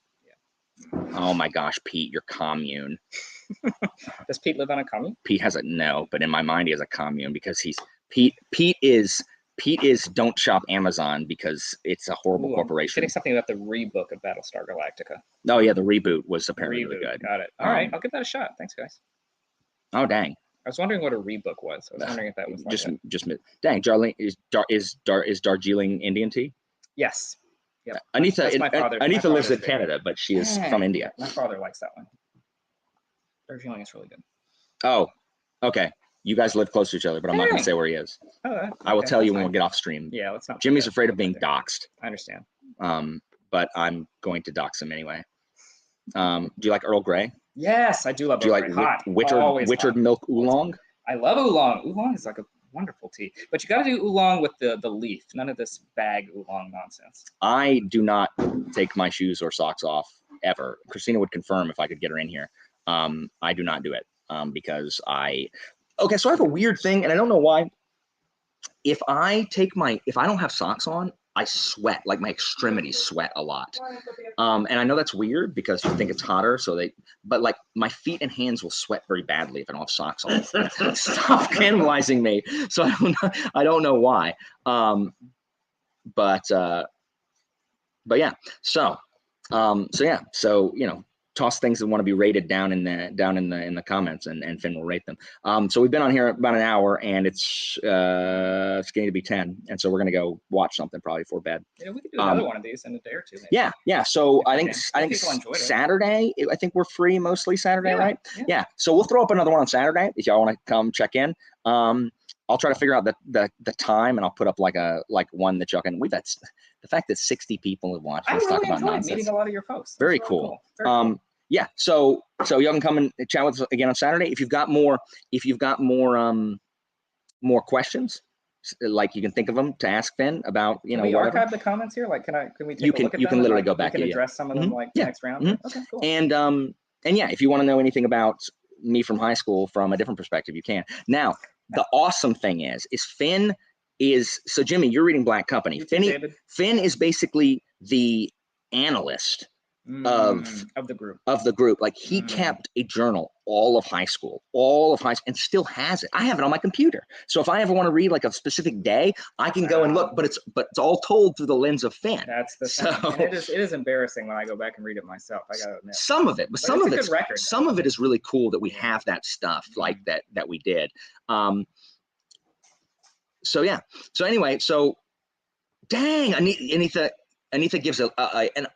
Oh my gosh, Pete, your commune. Does Pete live on a commune? Pete has a no, but in my mind he has a commune because Pete is don't shop Amazon because it's a horrible Ooh, I'm corporation. getting something about the rebook of Battlestar Galactica. Oh yeah, the reboot was apparently really good. Got it. All right, I'll give that a shot. Thanks, guys. Oh dang. I was wondering what a rebook was. I was wondering if that was like Dang, Darjeeling is Darjeeling Indian tea? Yes. Yep. Anitha That's my father- my Anitha lives in father's favorite. Canada, but she is Dang. from India. My father likes that one. Darjeeling is really good. Oh, okay. You guys live close to each other, but I'm not gonna Dang. say where he is. Oh, I will okay, tell you that's when fine. we get off stream. Yeah, let's not. Jimmy's forget afraid of about being that. doxxed. I understand. But I'm going to dox him anyway. Do you like Earl Grey? Yes, I do love. Do you Earl like Grey. Hot? Witchered Always hot. milk oolong? I love oolong. Oolong is like a wonderful tea, but you got to do oolong with the leaf. None of this bag oolong nonsense. I do not take my shoes or socks off ever. Christina would confirm if I could get her in here. I do not do it because okay, so I have a weird thing, and I don't know why. If I don't have socks on, I sweat, like my extremities sweat a lot. And I know that's weird because you think it's hotter, but like my feet and hands will sweat very badly if I don't have socks on. Stop cannibalizing me. So I don't know why. But yeah. So you know, toss things that want to be rated down in the comments, and Finn will rate them. So we've been on here about an hour, and it's getting to be 10, and so we're gonna go watch something probably before bed. Yeah, we could do another one of these in a day or two. Maybe. Yeah. So I think people enjoyed it. Saturday. I think we're free mostly Saturday, Yeah, right? yeah. Yeah. So we'll throw up another one on Saturday if y'all want to come check in. I'll try to figure out the time, and I'll put up like one that y'all can. The fact that 60 people have watched I us talk really about enjoyed nonsense. meeting a lot of your folks. Very That's cool. really Very cool. Yeah. So y'all can come and chat with us again on Saturday. If you've got more questions, like you can think of them to ask Finn about, Can we whatever. archive the comments here? Like, can we take You a can- look at you them can and, literally like, go back, We can yeah. address some of them like Yeah. next round. Mhm. Okay, cool. And yeah, if you want to know anything about me from high school from a different perspective, you can. Now, the awesome thing is Finn is, so Jimmy, you're reading Black Company. You too, David. Finn is basically the analyst of the group. Like he kept a journal all of high school, and still has it. I have it on my computer. So if I ever want to read like a specific day, I can go and look, but it's all told through the lens of Finn. That's the thing. And it is embarrassing when I go back and read it myself. I gotta admit. Some of it, but some it's of a it's good record. some of it is really cool that we have that stuff like that we did. So yeah. So anyway, dang, Anita gives an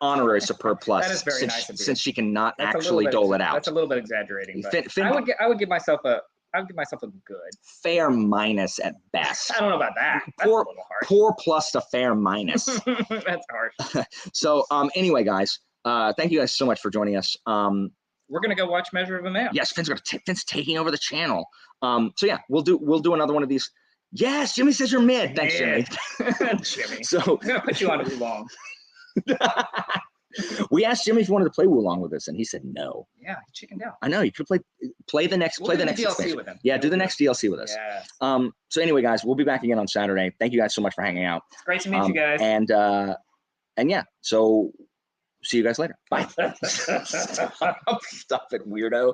honorary superb plus. That is very nice of you. Since she cannot That's actually dole it out. That's a little bit exaggerating. But Finn, I would give myself a good. Fair minus at best. I don't know about that. That's a little harsh. Poor plus to fair minus. That's harsh. So anyway, guys, thank you guys so much for joining us. We're gonna go watch Measure of a Man. Yes, Finn's taking over the channel. So yeah, we'll do another one of these. Yes, Jimmy says you're mid. Thanks, Jimmy. Jimmy. So I'm gonna put you on Wulong. We asked Jimmy if he wanted to play Wulong with us, and he said no. Yeah, he chickened out. I know, you could play the next We'll do the next DLC expansion. with him. Yeah, do the next DLC with us. Yeah. So anyway, guys, we'll be back again on Saturday. Thank you guys so much for hanging out. It's great to meet you guys. And yeah, so see you guys later. Bye. Stop it, weirdo.